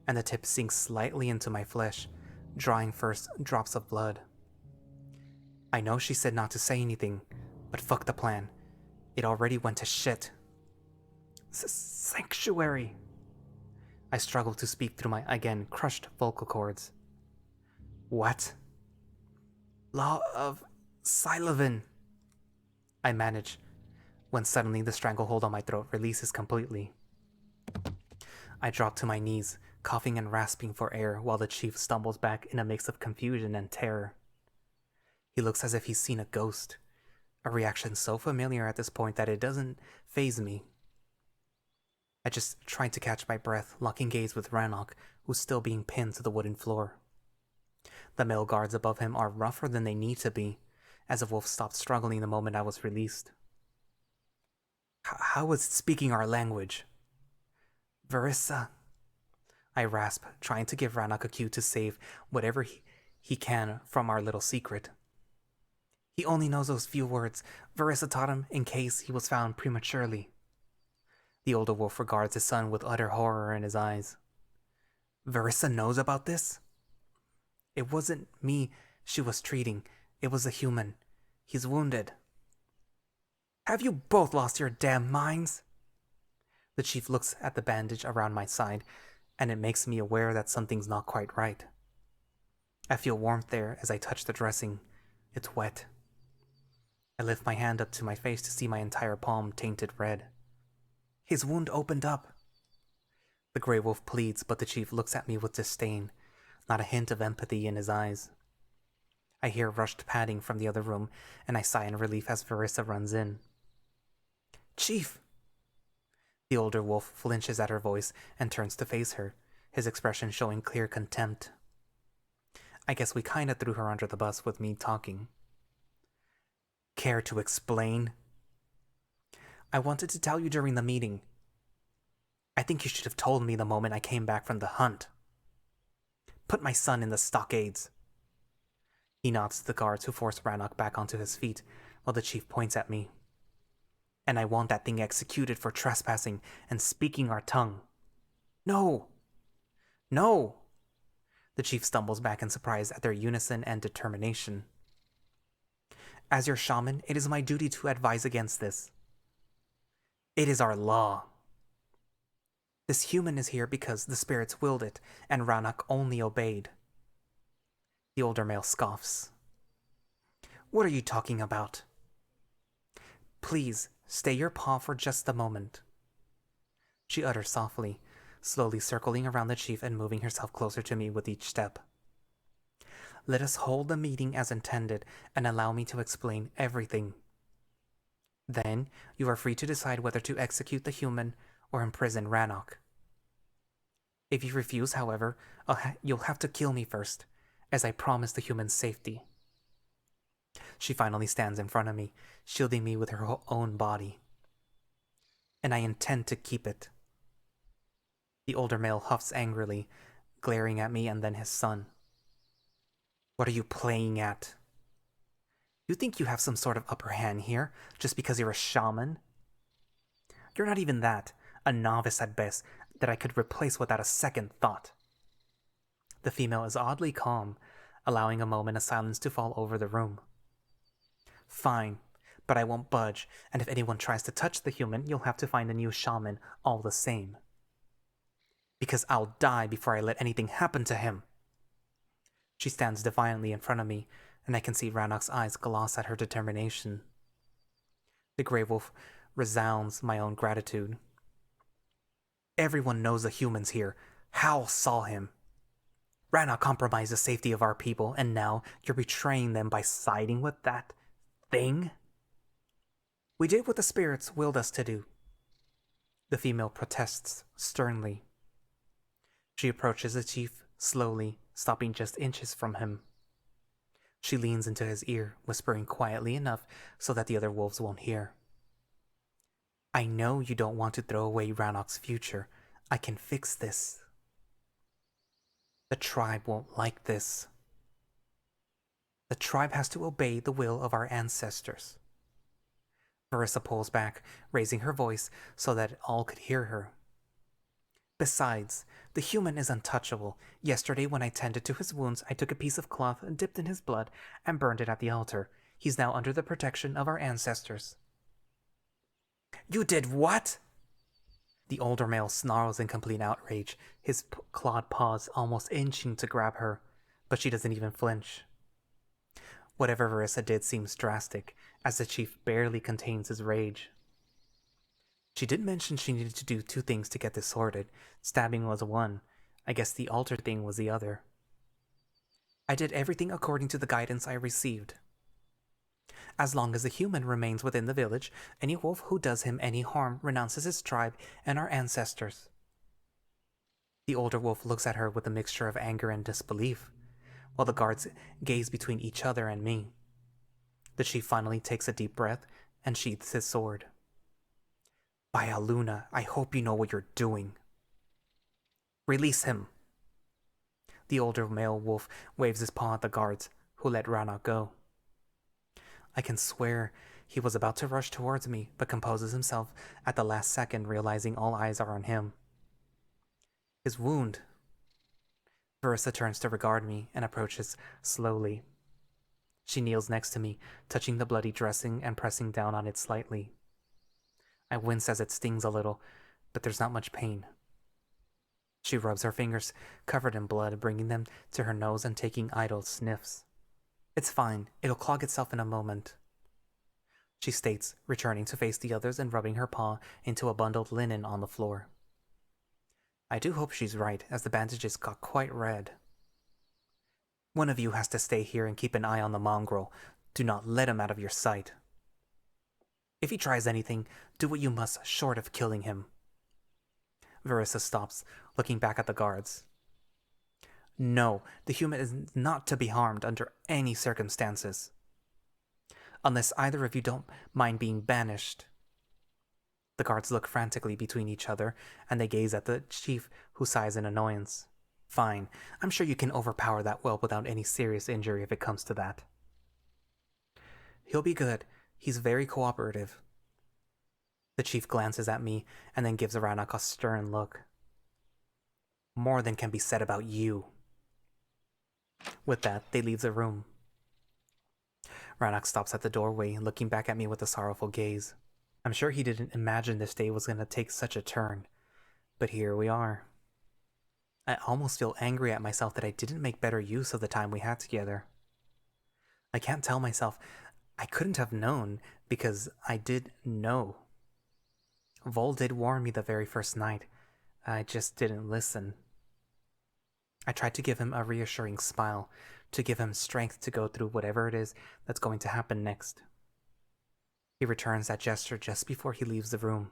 and the tip sinks slightly into my flesh, drawing first drops of blood. I know she said not to say anything, but fuck the plan. It already went to shit. Sanctuary. I struggle to speak through my, again, crushed vocal cords. What? Law of Silovin. I manage, when suddenly the stranglehold on my throat releases completely. I drop to my knees, coughing and rasping for air while the chief stumbles back in a mix of confusion and terror. He looks as if he's seen a ghost, a reaction so familiar at this point that it doesn't faze me. I just try to catch my breath, locking gaze with Rannoch, who's still being pinned to the wooden floor. The male guards above him are rougher than they need to be, as if Wolf stopped struggling the moment I was released. How is it speaking our language? Verissa. I rasp, trying to give Rannoch a cue to save whatever he can from our little secret. He only knows those few words. Verissa taught him in case he was found prematurely. The older wolf regards his son with utter horror in his eyes. Verissa knows about this? It wasn't me she was treating. It was a human. He's wounded. Have you both lost your damn minds? The chief looks at the bandage around my side, and it makes me aware that something's not quite right. I feel warmth there as I touch the dressing. It's wet. I lift my hand up to my face to see my entire palm tainted red. His wound opened up. The gray wolf pleads, but the chief looks at me with disdain, not a hint of empathy in his eyes. I hear rushed padding from the other room, and I sigh in relief as Verissa runs in. Chief! The older wolf flinches at her voice and turns to face her, his expression showing clear contempt. I guess we kinda threw her under the bus with me talking. Care to explain? I wanted to tell you during the meeting. I think you should have told me the moment I came back from the hunt. Put my son in the stockades. He nods to the guards who force Rannoch back onto his feet, while the chief points at me. And I want that thing executed for trespassing and speaking our tongue. No! No! The chief stumbles back in surprise at their unison and determination. As your shaman, it is my duty to advise against this. It is our law. This human is here because the spirits willed it, and Rannoch only obeyed. The older male scoffs. What are you talking about? Please, stay your paw for just a moment. She utters softly, slowly circling around the chief and moving herself closer to me with each step. Let us hold the meeting as intended and allow me to explain everything. Then, you are free to decide whether to execute the human or imprison Rannoch. If you refuse, however, you'll have to kill me first, as I promise the human's safety. She finally stands in front of me, shielding me with her own body. And I intend to keep it. The older male huffs angrily, glaring at me and then his son. What are you playing at? You think you have some sort of upper hand here, just because you're a shaman? You're not even that, a novice at best, that I could replace without a second thought. The female is oddly calm, allowing a moment of silence to fall over the room. Fine, but I won't budge, and if anyone tries to touch the human, you'll have to find a new shaman all the same. Because I'll die before I let anything happen to him. She stands defiantly in front of me, and I can see Rannoch's eyes gloss at her determination. The Grey Wolf resounds my own gratitude. Everyone knows the humans here. Hal saw him. Rannoch compromised the safety of our people, and now you're betraying them by siding with that thing? We did what the spirits willed us to do. The female protests sternly. She approaches the chief slowly, stopping just inches from him. She leans into his ear, whispering quietly enough so that the other wolves won't hear. I know you don't want to throw away Rannoch's future. I can fix this. The tribe won't like this. The tribe has to obey the will of our ancestors. Verissa pulls back, raising her voice so that all could hear her. Besides, the human is untouchable. Yesterday, when I tended to his wounds, I took a piece of cloth dipped in his blood and burned it at the altar. He's now under the protection of our ancestors. You did what? The older male snarls in complete outrage, his clawed paws almost inching to grab her, but she doesn't even flinch. Whatever Verissa did seems drastic, as the chief barely contains his rage. She did mention she needed to do 2 things to get this sorted. Stabbing was one. I guess the altar thing was the other. I did everything according to the guidance I received. As long as the human remains within the village, any wolf who does him any harm renounces his tribe and our ancestors. The older wolf looks at her with a mixture of anger and disbelief, while the guards gaze between each other and me. The chief finally takes a deep breath and sheaths his sword. By Aluna, I hope you know what you're doing. Release him. The older male wolf waves his paw at the guards, who let Rannoch go. I can swear he was about to rush towards me, but composes himself at the last second, realizing all eyes are on him. His wound. Verissa turns to regard me and approaches slowly. She kneels next to me, touching the bloody dressing and pressing down on it slightly. I wince as it stings a little, but there's not much pain. She rubs her fingers, covered in blood, bringing them to her nose and taking idle sniffs. It's fine, it'll clog itself in a moment, she states, returning to face the others and rubbing her paw into a bundled linen on the floor. I do hope she's right, as the bandages got quite red. One of you has to stay here and keep an eye on the mongrel. Do not let him out of your sight. If he tries anything, do what you must short of killing him. Verissa stops, looking back at the guards. No, the human is not to be harmed under any circumstances. Unless either of you don't mind being banished. The guards look frantically between each other, and they gaze at the chief, who sighs in annoyance. Fine, I'm sure you can overpower that whelp without any serious injury if it comes to that. He'll be good. He's very cooperative. The chief glances at me and then gives Rannoch a stern look. More than can be said about you. With that, they leave the room. Rannoch stops at the doorway, looking back at me with a sorrowful gaze. I'm sure he didn't imagine this day was going to take such a turn, but here we are. I almost feel angry at myself that I didn't make better use of the time we had together. I can't tell myself I couldn't have known, because I did know. Vol did warn me the very first night. I just didn't listen. I tried to give him a reassuring smile, to give him strength to go through whatever it is that's going to happen next. He returns that gesture just before he leaves the room.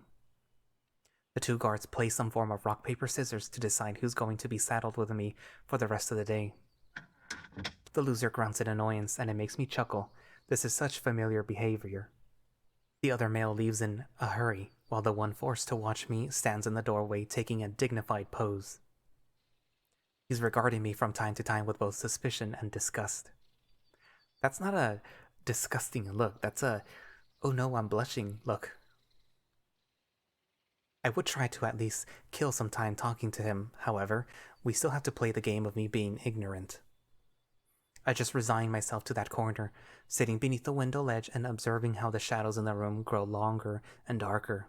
The 2 guards play some form of rock, paper, scissors to decide who's going to be saddled with me for the rest of the day. The loser grunts in annoyance, and it makes me chuckle. This is such familiar behavior. The other male leaves in a hurry, while the one forced to watch me stands in the doorway taking a dignified pose. He's regarding me from time to time with both suspicion and disgust. That's not a disgusting look, that's a, oh no, I'm blushing look. I would try to at least kill some time talking to him, however, we still have to play the game of me being ignorant. I just resigned myself to that corner, sitting beneath the window ledge and observing how the shadows in the room grow longer and darker.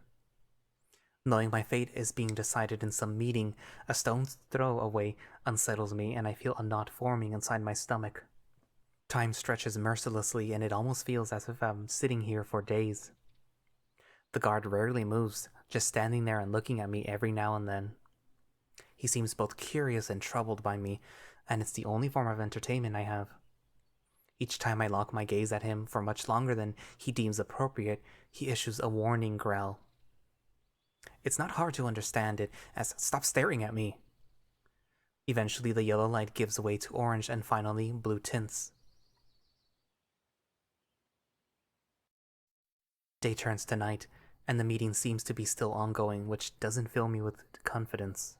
Knowing my fate is being decided in some meeting a stone's throw away unsettles me, and I feel a knot forming inside my stomach. Time stretches mercilessly, and it almost feels as if I'm sitting here for days. The guard rarely moves, just standing there and looking at me every now and then. He seems both curious and troubled by me, and it's the only form of entertainment I have. Each time I lock my gaze at him for much longer than he deems appropriate, he issues a warning growl. It's not hard to understand it, as "Stop staring at me." Eventually the yellow light gives way to orange and finally blue tints. Day turns to night, and the meeting seems to be still ongoing, which doesn't fill me with confidence.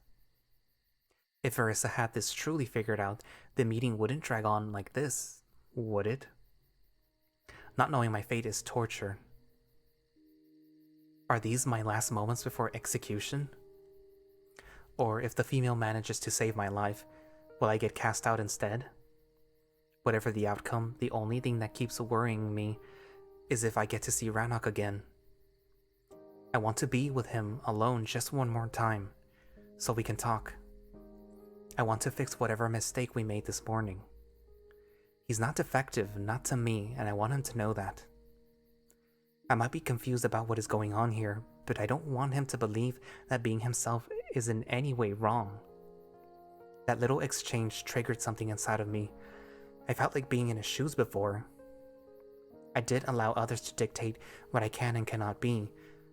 If Arissa had this truly figured out, the meeting wouldn't drag on like this, would it? Not knowing my fate is torture. Are these my last moments before execution? Or if the female manages to save my life, will I get cast out instead? Whatever the outcome, the only thing that keeps worrying me is if I get to see Rannoch again. I want to be with him alone just one more time, so we can talk. I want to fix whatever mistake we made this morning. He's not defective, not to me, and I want him to know that. I might be confused about what is going on here, but I don't want him to believe that being himself is in any way wrong. That little exchange triggered something inside of me. I felt like being in his shoes before. I did allow others to dictate what I can and cannot be.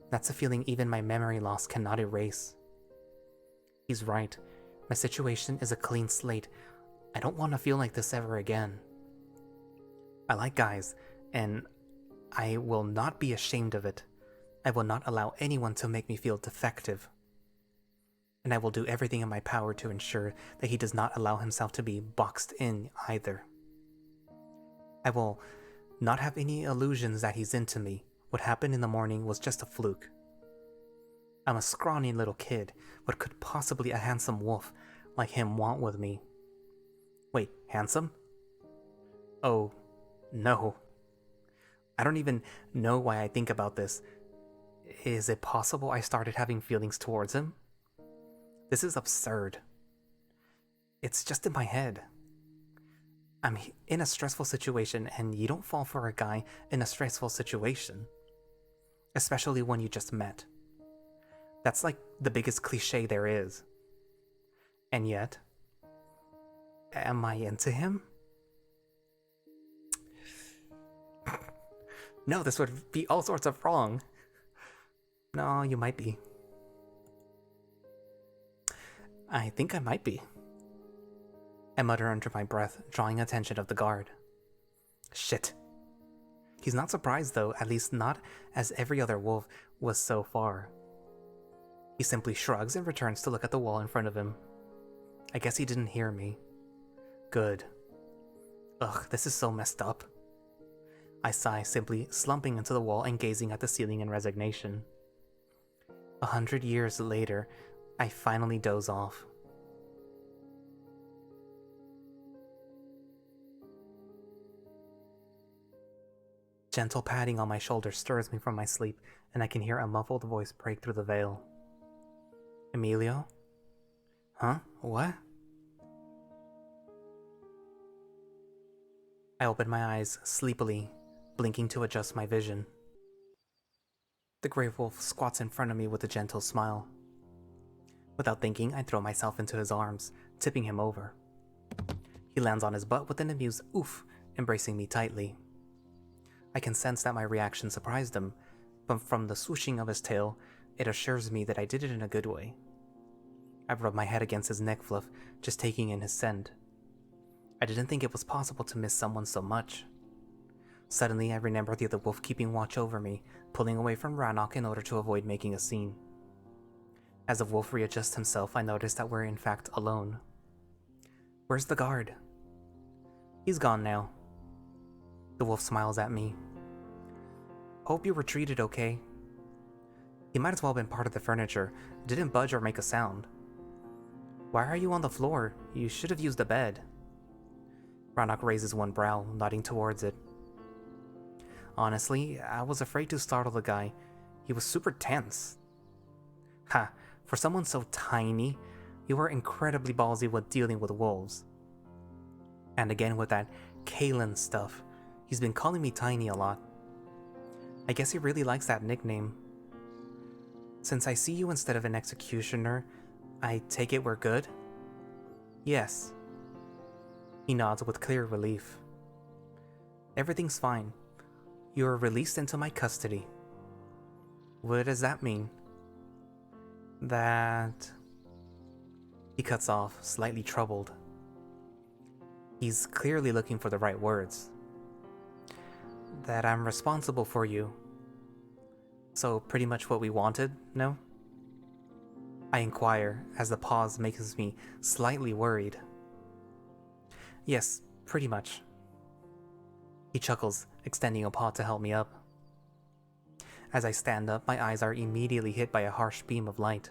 That's a feeling even my memory loss cannot erase. He's right. My situation is a clean slate. I don't want to feel like this ever again. I like guys, and I will not be ashamed of it. I will not allow anyone to make me feel defective. And I will do everything in my power to ensure that he does not allow himself to be boxed in either. I will not have any illusions that he's into me. What happened in the morning was just a fluke. I'm a scrawny little kid. What could possibly a handsome wolf like him want with me? Wait, handsome? Oh, no. I don't even know why I think about this. Is it possible I started having feelings towards him? This is absurd. It's just in my head. I'm in a stressful situation, and you don't fall for a guy in a stressful situation. Especially when you just met. That's like the biggest cliche there is. And yet, am I into him? No, this would be all sorts of wrong. No, you might be. I think I might be. I mutter under my breath, drawing attention of the guard. Shit. He's not surprised though, at least not as every other wolf was so far. He simply shrugs and returns to look at the wall in front of him. I guess he didn't hear me. Good. Ugh, this is so messed up. I sigh, simply slumping into the wall and gazing at the ceiling in resignation. 100 years later, I finally doze off. Gentle patting on my shoulder stirs me from my sleep, and I can hear a muffled voice break through the veil. Emilio? Huh? What? I open my eyes sleepily, blinking to adjust my vision. The grey wolf squats in front of me with a gentle smile. Without thinking, I throw myself into his arms, tipping him over. He lands on his butt with an amused oof, embracing me tightly. I can sense that my reaction surprised him, but from the swooshing of his tail, it assures me that I did it in a good way. I rub my head against his neck fluff, just taking in his scent. I didn't think it was possible to miss someone so much. Suddenly, I remember the other wolf keeping watch over me, pulling away from Rannoch in order to avoid making a scene. As the wolf readjusts himself, I notice that we're in fact alone. Where's the guard? He's gone now. The wolf smiles at me. Hope you were treated okay. He might as well have been part of the furniture, didn't budge or make a sound. Why are you on the floor? You should have used the bed. Rannoch raises one brow, nodding towards it. Honestly, I was afraid to startle the guy. He was super tense. Ha, for someone so tiny, you were incredibly ballsy with dealing with wolves. And again with that Kaelin stuff. He's been calling me tiny a lot. I guess he really likes that nickname. Since I see you instead of an executioner, I take it we're good? Yes. He nods with clear relief. Everything's fine. You're released into my custody. What does that mean? That... He cuts off, slightly troubled. He's clearly looking for the right words. That I'm responsible for you. So pretty much what we wanted, no? I inquire, as the pause makes me slightly worried. Yes, pretty much. He chuckles, extending a paw to help me up. As I stand up, my eyes are immediately hit by a harsh beam of light.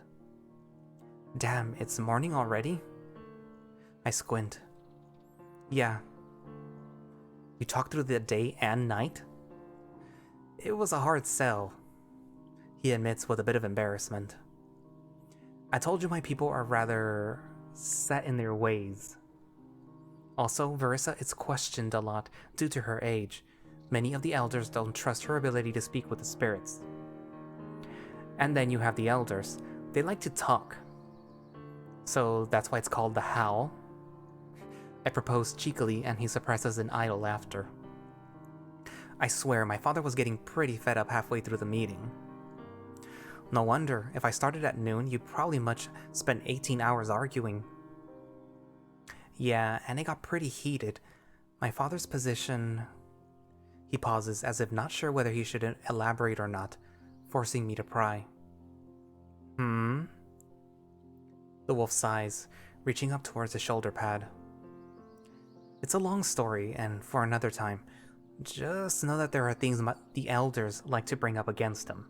Damn, it's morning already? I squint. Yeah. You talked through the day and night? It was a hard sell, he admits with a bit of embarrassment. I told you my people are rather set in their ways. Also, Verissa is questioned a lot due to her age. Many of the elders don't trust her ability to speak with the spirits. And then you have the elders. They like to talk. So that's why it's called the Howl. I propose cheekily and he suppresses an idle laughter. I swear my father was getting pretty fed up halfway through the meeting. No wonder, if I started at noon, you'd probably much spend 18 hours arguing. Yeah, and it got pretty heated. My father's position... He pauses, as if not sure whether he should elaborate or not, forcing me to pry. The wolf sighs, reaching up towards the shoulder pad. It's a long story, and for another time. Just know that there are things the elders like to bring up against him.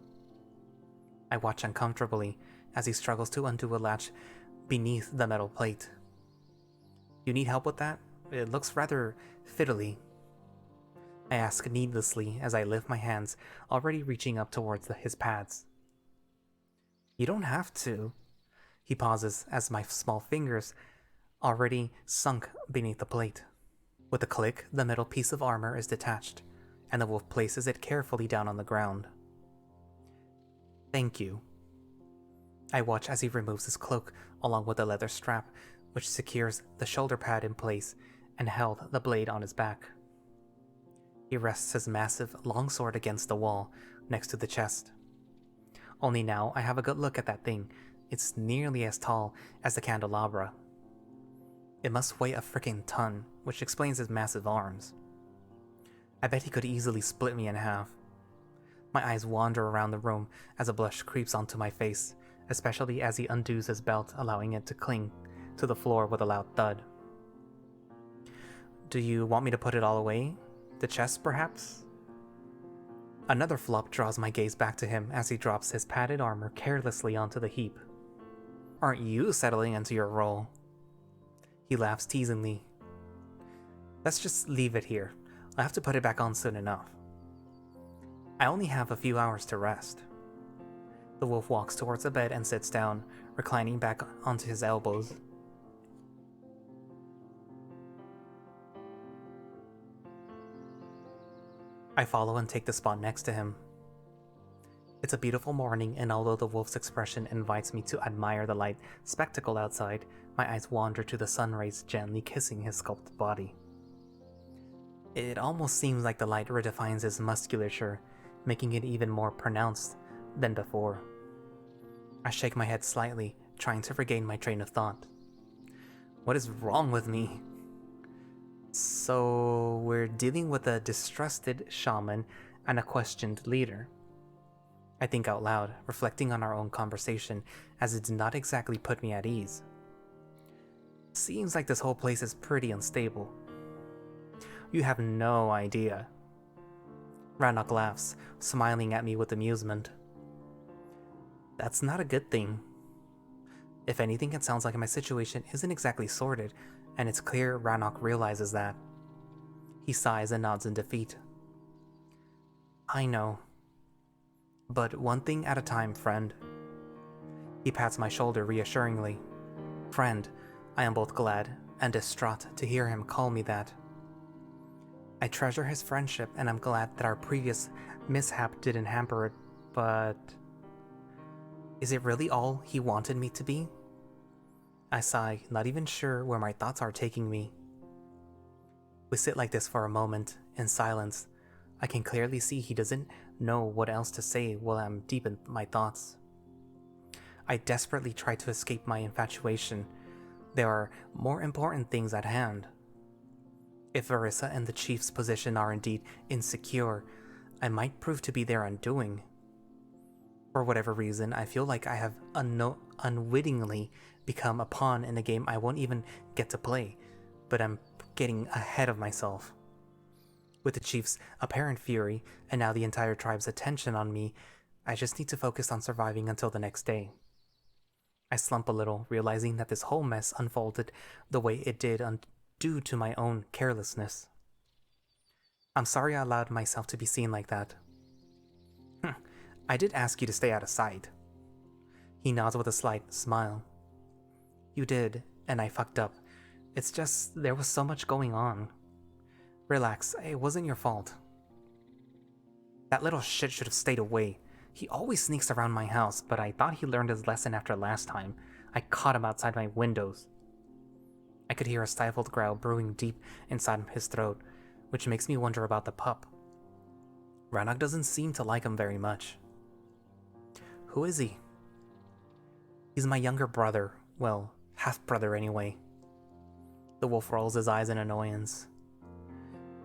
I watch uncomfortably as he struggles to undo a latch beneath the metal plate. You need help with that? It looks rather fiddly. I ask needlessly as I lift my hands, already reaching up towards his pads. You don't have to. He pauses as my small fingers already sunk beneath the plate. With a click, the metal piece of armor is detached, and the wolf places it carefully down on the ground. Thank you. I watch as he removes his cloak along with the leather strap, which secures the shoulder pad in place and held the blade on his back. He rests his massive longsword against the wall next to the chest. Only now I have a good look at that thing. It's nearly as tall as the candelabra. It must weigh a frickin' ton, which explains his massive arms. I bet he could easily split me in half. My eyes wander around the room as a blush creeps onto my face, especially as he undoes his belt, allowing it to cling to the floor with a loud thud. Do you want me to put it all away? The chest, perhaps? Another flop draws my gaze back to him as he drops his padded armor carelessly onto the heap. Aren't you settling into your role? He laughs teasingly. Let's just leave it here. I'll have to put it back on soon enough. I only have a few hours to rest. The wolf walks towards the bed and sits down, reclining back onto his elbows. I follow and take the spot next to him. It's a beautiful morning, and although the wolf's expression invites me to admire the light spectacle outside, my eyes wander to the sun rays gently kissing his sculpted body. It almost seems like the light redefines his musculature, making it even more pronounced than before. I shake my head slightly, trying to regain my train of thought. What is wrong with me? So, we're dealing with a distrusted shaman and a questioned leader. I think out loud, reflecting on our own conversation, as it did not exactly put me at ease. Seems like this whole place is pretty unstable. You have no idea. Rannoch laughs, smiling at me with amusement. That's not a good thing. If anything, it sounds like my situation isn't exactly sorted, and it's clear Rannoch realizes that. He sighs and nods in defeat. I know. But one thing at a time, friend. He pats my shoulder reassuringly. Friend, I am both glad and distraught to hear him call me that. I treasure his friendship, and I'm glad that our previous mishap didn't hamper it, but... Is it really all he wanted me to be? I sigh, not even sure where my thoughts are taking me. We sit like this for a moment, in silence. I can clearly see he doesn't know what else to say while I'm deep in my thoughts. I desperately try to escape my infatuation. There are more important things at hand. If Verissa and the chief's position are indeed insecure, I might prove to be their undoing. For whatever reason, I feel like I have unwittingly become a pawn in a game I won't even get to play, but I'm getting ahead of myself. With the chief's apparent fury, and now the entire tribe's attention on me, I just need to focus on surviving until the next day. I slump a little, realizing that this whole mess unfolded the way it did due to my own carelessness. I'm sorry I allowed myself to be seen like that. I did ask you to stay out of sight. He nods with a slight smile. You did, and I fucked up. It's just, there was so much going on. Relax, it wasn't your fault. That little shit should have stayed away. He always sneaks around my house, but I thought he learned his lesson after last time. I caught him outside my windows. I could hear a stifled growl brewing deep inside his throat, which makes me wonder about the pup. Rannoch doesn't seem to like him very much. Who is he? He's my younger brother. Well, half-brother anyway. The wolf rolls his eyes in annoyance.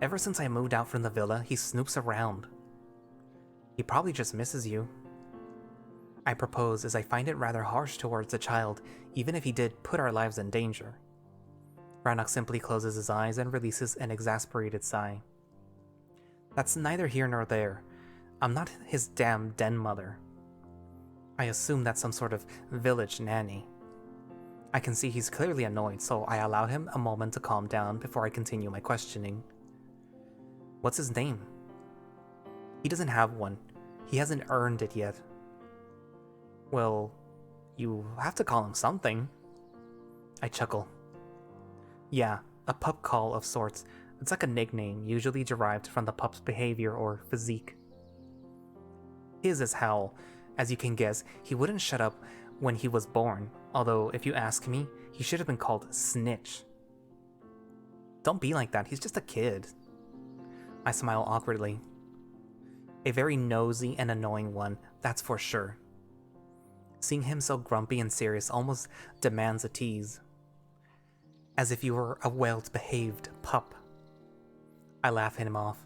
Ever since I moved out from the villa, he snoops around. He probably just misses you. I propose, as I find it rather harsh towards the child, even if he did put our lives in danger. Rannoch simply closes his eyes and releases an exasperated sigh. That's neither here nor there. I'm not his damn den mother. I assume that's some sort of village nanny. I can see he's clearly annoyed, so I allow him a moment to calm down before I continue my questioning. What's his name? He doesn't have one. He hasn't earned it yet. Well, you have to call him something. I chuckle. Yeah, a pup call of sorts. It's like a nickname, usually derived from the pup's behavior or physique. His is Howl. As you can guess, he wouldn't shut up when he was born, although if you ask me, he should have been called Snitch. Don't be like that, he's just a kid. I smile awkwardly. A very nosy and annoying one, that's for sure. Seeing him so grumpy and serious almost demands a tease. As if you were a well-behaved pup. I laugh him off.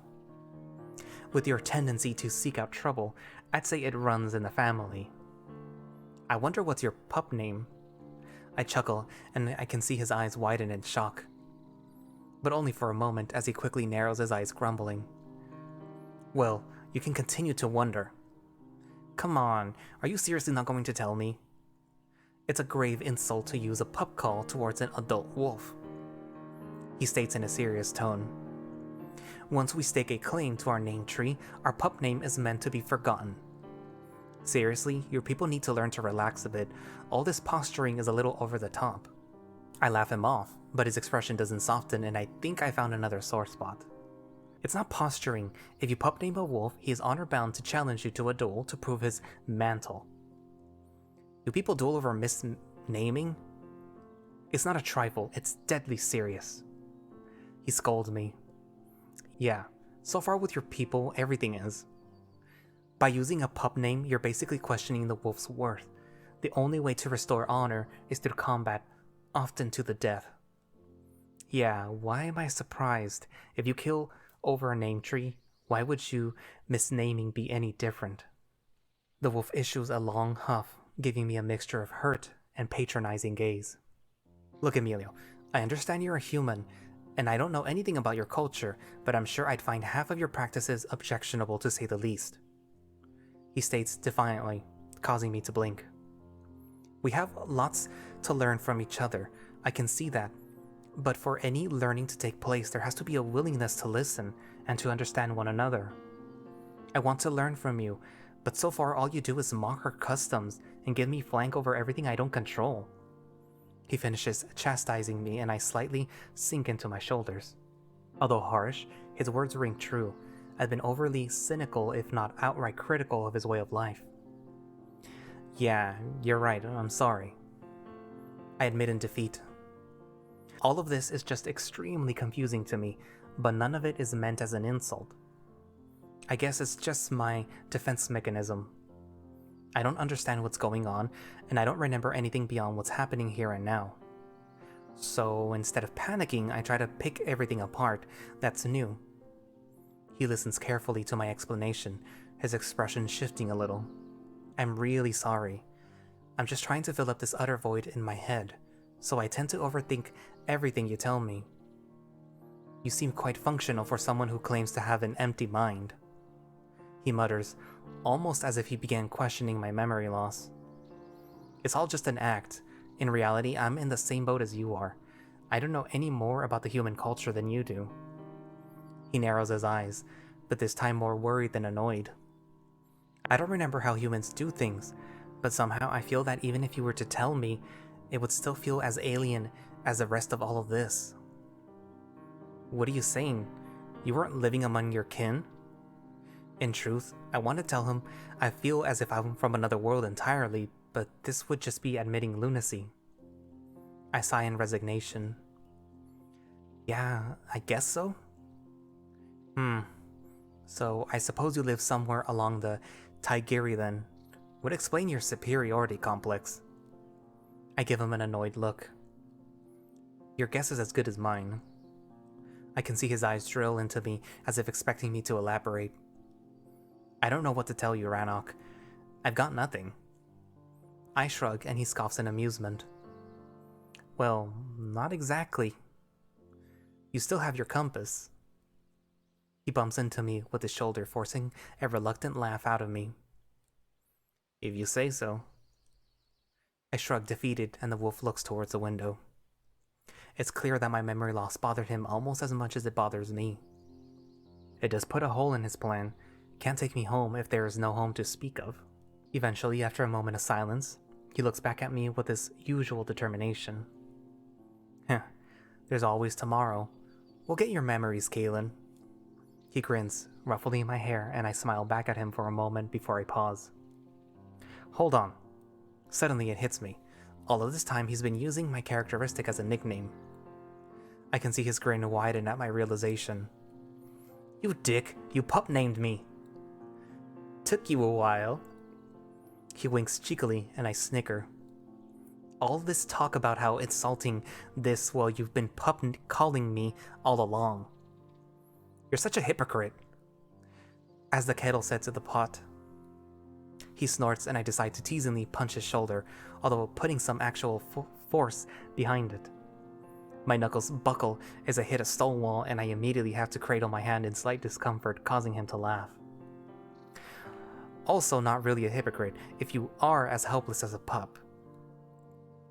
With your tendency to seek out trouble, I'd say it runs in the family. I wonder what's your pup name? I chuckle, and I can see his eyes widen in shock. But only for a moment, as he quickly narrows his eyes, grumbling. Well, you can continue to wonder. Come on, are you seriously not going to tell me? It's a grave insult to use a pup call towards an adult wolf. He states in a serious tone. Once we stake a claim to our name tree, our pup name is meant to be forgotten. Seriously, your people need to learn to relax a bit. All this posturing is a little over the top. I laugh him off, but his expression doesn't soften, and I think I found another sore spot. It's not posturing. If you pup name a wolf, he is honor-bound to challenge you to a duel to prove his mantle. Do people duel over misnaming? It's not a trifle, it's deadly serious. He scolds me. Yeah, so far with your people, everything is. By using a pup name, you're basically questioning the wolf's worth. The only way to restore honor is through combat, often to the death. Yeah, why am I surprised? If you kill over a name tree, why would you misnaming be any different? The wolf issues a long huff, giving me a mixture of hurt and patronizing gaze. Look, Emilio, I understand you're a human, and I don't know anything about your culture, but I'm sure I'd find half of your practices objectionable to say the least. He states defiantly, causing me to blink. We have lots to learn from each other, I can see that. But for any learning to take place, there has to be a willingness to listen and to understand one another. I want to learn from you, but so far all you do is mock our customs and give me flank over everything I don't control. He finishes chastising me and I slightly sink into my shoulders. Although harsh, his words ring true. I've been overly cynical, if not outright critical, of his way of life. Yeah, you're right, I'm sorry. I admit in defeat. All of this is just extremely confusing to me, but none of it is meant as an insult. I guess it's just my defense mechanism. I don't understand what's going on, and I don't remember anything beyond what's happening here and now. So instead of panicking, I try to pick everything apart that's new. He listens carefully to my explanation, his expression shifting a little. I'm really sorry. I'm just trying to fill up this utter void in my head, so I tend to overthink everything you tell me. You seem quite functional for someone who claims to have an empty mind. He mutters, almost as if he began questioning my memory loss. It's all just an act. In reality, I'm in the same boat as you are. I don't know any more about the human culture than you do. He narrows his eyes, but this time more worried than annoyed. I don't remember how humans do things, but somehow I feel that even if you were to tell me, it would still feel as alien as the rest of all of this. What are you saying? You weren't living among your kin? In truth, I want to tell him I feel as if I'm from another world entirely, but this would just be admitting lunacy. I sigh in resignation. Yeah, I guess so? So I suppose you live somewhere along the Tigiri then. Would explain your superiority complex. I give him an annoyed look. Your guess is as good as mine. I can see his eyes drill into me as if expecting me to elaborate. I don't know what to tell you, Rannoch. I've got nothing. I shrug and he scoffs in amusement. Well, not exactly. You still have your compass. He bumps into me with his shoulder, forcing a reluctant laugh out of me. If you say so. I shrug, defeated, and the wolf looks towards the window. It's clear that my memory loss bothered him almost as much as it bothers me. It does put a hole in his plan. Can't take me home if there is no home to speak of. Eventually, after a moment of silence, he looks back at me with his usual determination. There's always tomorrow. We'll get your memories, Kaelin. He grins, ruffling my hair, and I smile back at him for a moment before I pause. Hold on. Suddenly it hits me. All of this time he's been using my characteristic as a nickname. I can see his grin widen at my realization. You dick, you pup-named me. Took you a while. He winks cheekily and I snicker. All this talk about how insulting this while you've been pup-calling me all along. You're such a hypocrite. As the kettle sets to the pot. He snorts and I decide to teasingly punch his shoulder, although putting some actual force behind it. My knuckles buckle as I hit a stone wall and I immediately have to cradle my hand in slight discomfort, causing him to laugh. Also not really a hypocrite if you are as helpless as a pup.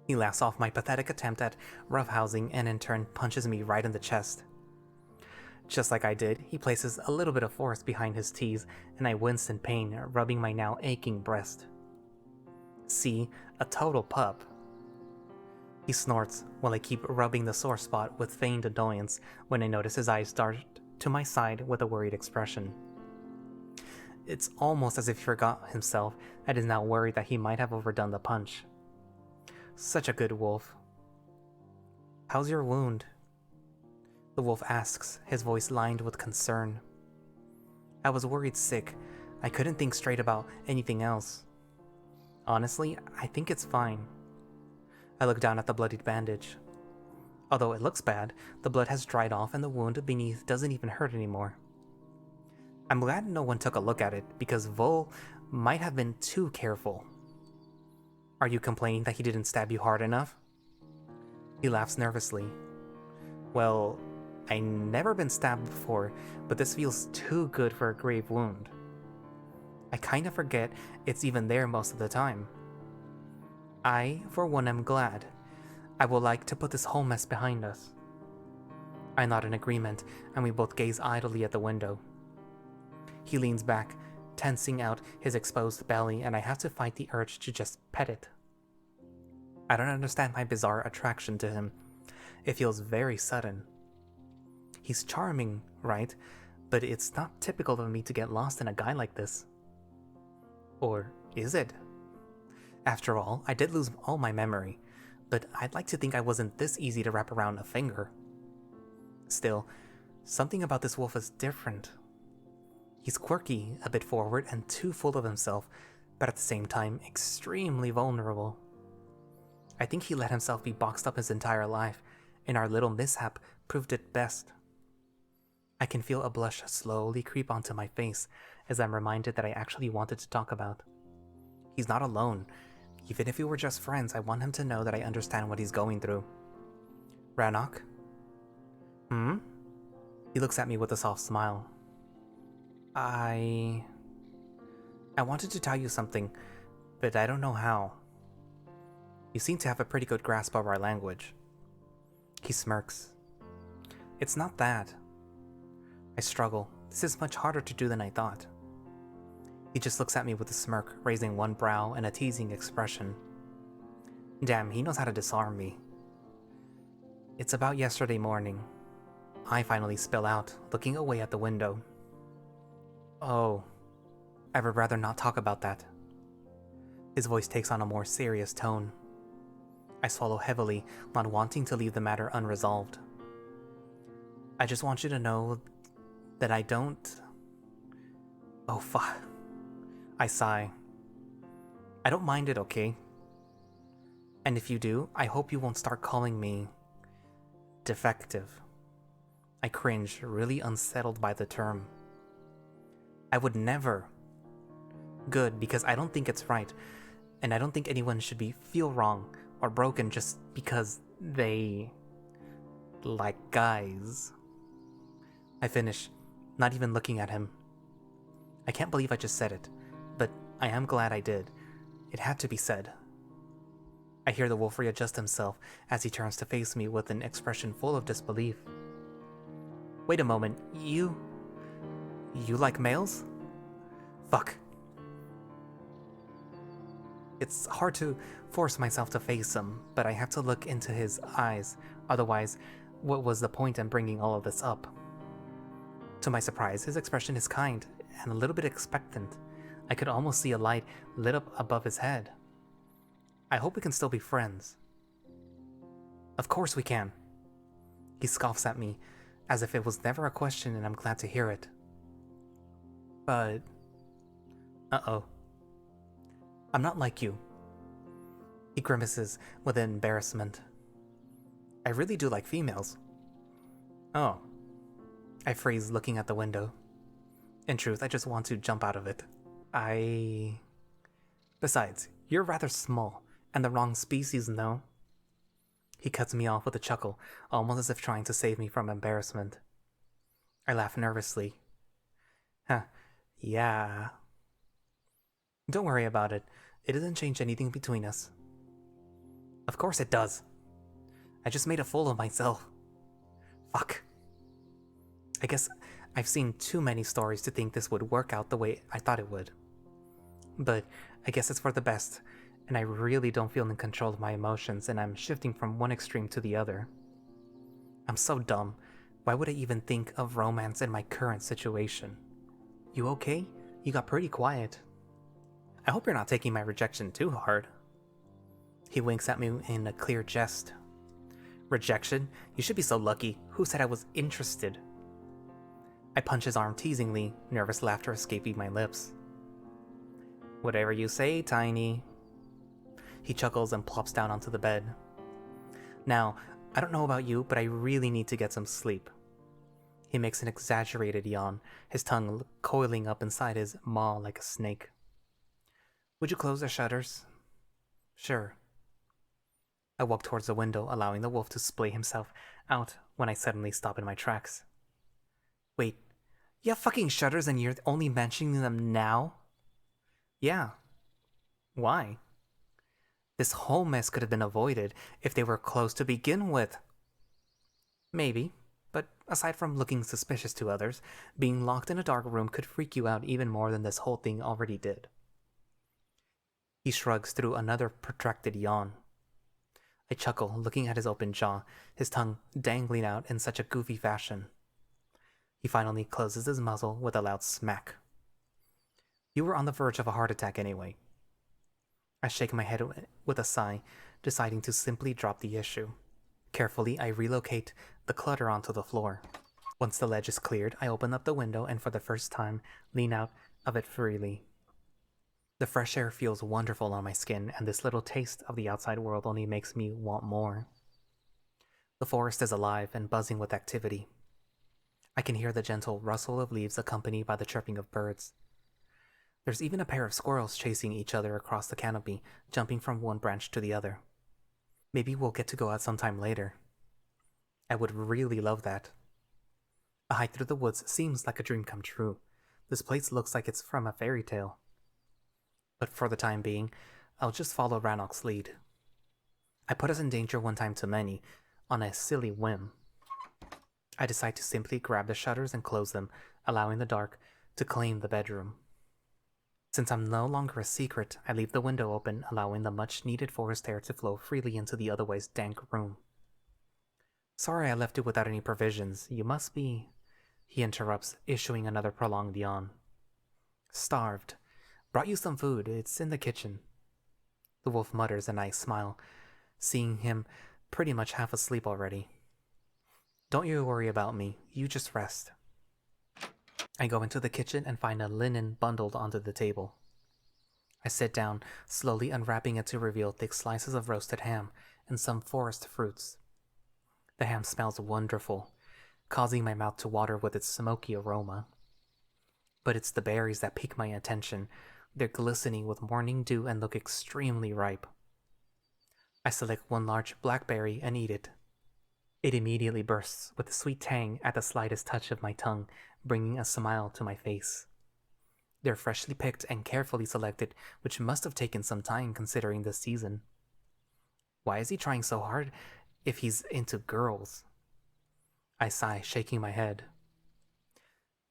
He laughs off my pathetic attempt at roughhousing and in turn punches me right in the chest. Just like I did, he places a little bit of force behind his tease and I wince in pain, rubbing my now aching breast. See, a total pup. He snorts while I keep rubbing the sore spot with feigned annoyance when I notice his eyes dart to my side with a worried expression. It's almost as if he forgot himself and is now worried that he might have overdone the punch. Such a good wolf. How's your wound? The wolf asks, his voice lined with concern. I was worried sick. I couldn't think straight about anything else. Honestly, I think it's fine. I look down at the bloodied bandage. Although it looks bad, the blood has dried off and the wound beneath doesn't even hurt anymore. I'm glad no one took a look at it, because Vol might have been too careful. Are you complaining that he didn't stab you hard enough? He laughs nervously. Well, I've never been stabbed before, but this feels too good for a grave wound. I kinda forget it's even there most of the time. I, for one, am glad. I would like to put this whole mess behind us. I nod in agreement, and we both gaze idly at the window. He leans back, tensing out his exposed belly, and I have to fight the urge to just pet it. I don't understand my bizarre attraction to him. It feels very sudden. He's charming, right? But it's not typical of me to get lost in a guy like this. Or is it? After all, I did lose all my memory, but I'd like to think I wasn't this easy to wrap around a finger. Still, something about this wolf is different. He's quirky, a bit forward, and too full of himself, but at the same time, extremely vulnerable. I think he let himself be boxed up his entire life, and our little mishap proved it best. I can feel a blush slowly creep onto my face as I'm reminded that I actually wanted to talk about. He's not alone. Even if we were just friends, I want him to know that I understand what he's going through. Rannoch? He looks at me with a soft smile. I wanted to tell you something, but I don't know how. You seem to have a pretty good grasp of our language. He smirks. It's not that. I struggle. This is much harder to do than I thought. He just looks at me with a smirk, raising one brow and a teasing expression. Damn, he knows how to disarm me. It's about yesterday morning. I finally spill out, looking away at the window. Oh, I would rather not talk about that. His voice takes on a more serious tone. I swallow heavily, not wanting to leave the matter unresolved. I just want you to know that I don't... Oh, fuck. I sigh. I don't mind it, okay? And if you do, I hope you won't start calling me... defective. I cringe, really unsettled by the term. I would never. Good, because I don't think it's right, and I don't think anyone should feel wrong or broken just because they... like guys. I finish, not even looking at him. I can't believe I just said it, but I am glad I did. It had to be said. I hear the wolf readjust himself as he turns to face me with an expression full of disbelief. Wait a moment, you like males? Fuck. It's hard to force myself to face him, but I have to look into his eyes, otherwise, what was the point in bringing all of this up? To my surprise, his expression is kind and a little bit expectant. I could almost see a light lit up above his head. I hope we can still be friends. Of course we can. He scoffs at me, as if it was never a question, and I'm glad to hear it. But... uh-oh. I'm not like you. He grimaces with embarrassment. I really do like females. Oh. I freeze, looking at the window. In truth, I just want to jump out of it. Besides, you're rather small, and the wrong species, no? He cuts me off with a chuckle, almost as if trying to save me from embarrassment. I laugh nervously. Huh, yeah. Don't worry about it. It doesn't change anything between us. Of course it does. I just made a fool of myself. Fuck. I guess I've seen too many stories to think this would work out the way I thought it would. But I guess it's for the best, and I really don't feel in control of my emotions, and I'm shifting from one extreme to the other. I'm so dumb. Why would I even think of romance in my current situation? You okay? You got pretty quiet. I hope you're not taking my rejection too hard. He winks at me in a clear jest. Rejection? You should be so lucky. Who said I was interested? I punch his arm teasingly, nervous laughter escaping my lips. Whatever you say, Tiny. He chuckles and plops down onto the bed. Now, I don't know about you, but I really need to get some sleep. He makes an exaggerated yawn, his tongue coiling up inside his maw like a snake. Would you close the shutters? Sure. I walk towards the window, allowing the wolf to splay himself out when I suddenly stop in my tracks. Wait, you have fucking shutters and you're only mentioning them now? Yeah. Why? This whole mess could have been avoided if they were close to begin with. Maybe, but aside from looking suspicious to others, being locked in a dark room could freak you out even more than this whole thing already did. He shrugs through another protracted yawn. I chuckle, looking at his open jaw, his tongue dangling out in such a goofy fashion. He finally closes his muzzle with a loud smack. You were on the verge of a heart attack anyway. I shake my head with a sigh, deciding to simply drop the issue. Carefully, I relocate the clutter onto the floor. Once the ledge is cleared, I open up the window and for the first time, lean out of it freely. The fresh air feels wonderful on my skin, and this little taste of the outside world only makes me want more. The forest is alive and buzzing with activity. I can hear the gentle rustle of leaves accompanied by the chirping of birds. There's even a pair of squirrels chasing each other across the canopy, jumping from one branch to the other. Maybe we'll get to go out sometime later. I would really love that. A hike through the woods seems like a dream come true. This place looks like it's from a fairy tale. But for the time being, I'll just follow Rannoch's lead. I put us in danger one time too many, on a silly whim. I decide to simply grab the shutters and close them, allowing the dark to claim the bedroom. Since I'm no longer a secret, I leave the window open, allowing the much-needed forest air to flow freely into the otherwise dank room. Sorry I left you without any provisions. You must be... He interrupts, issuing another prolonged yawn. Starved. Brought you some food. It's in the kitchen. The wolf mutters and I smile, seeing him pretty much half asleep already. Don't you worry about me. You just rest. I go into the kitchen and find a linen bundled onto the table. I sit down, slowly unwrapping it to reveal thick slices of roasted ham and some forest fruits. The ham smells wonderful, causing my mouth to water with its smoky aroma. But it's the berries that pique my attention. They're glistening with morning dew and look extremely ripe. I select one large blackberry and eat it. It immediately bursts with a sweet tang at the slightest touch of my tongue, bringing a smile to my face. They're freshly picked and carefully selected, which must have taken some time considering this season. Why is he trying so hard if he's into girls? I sigh, shaking my head.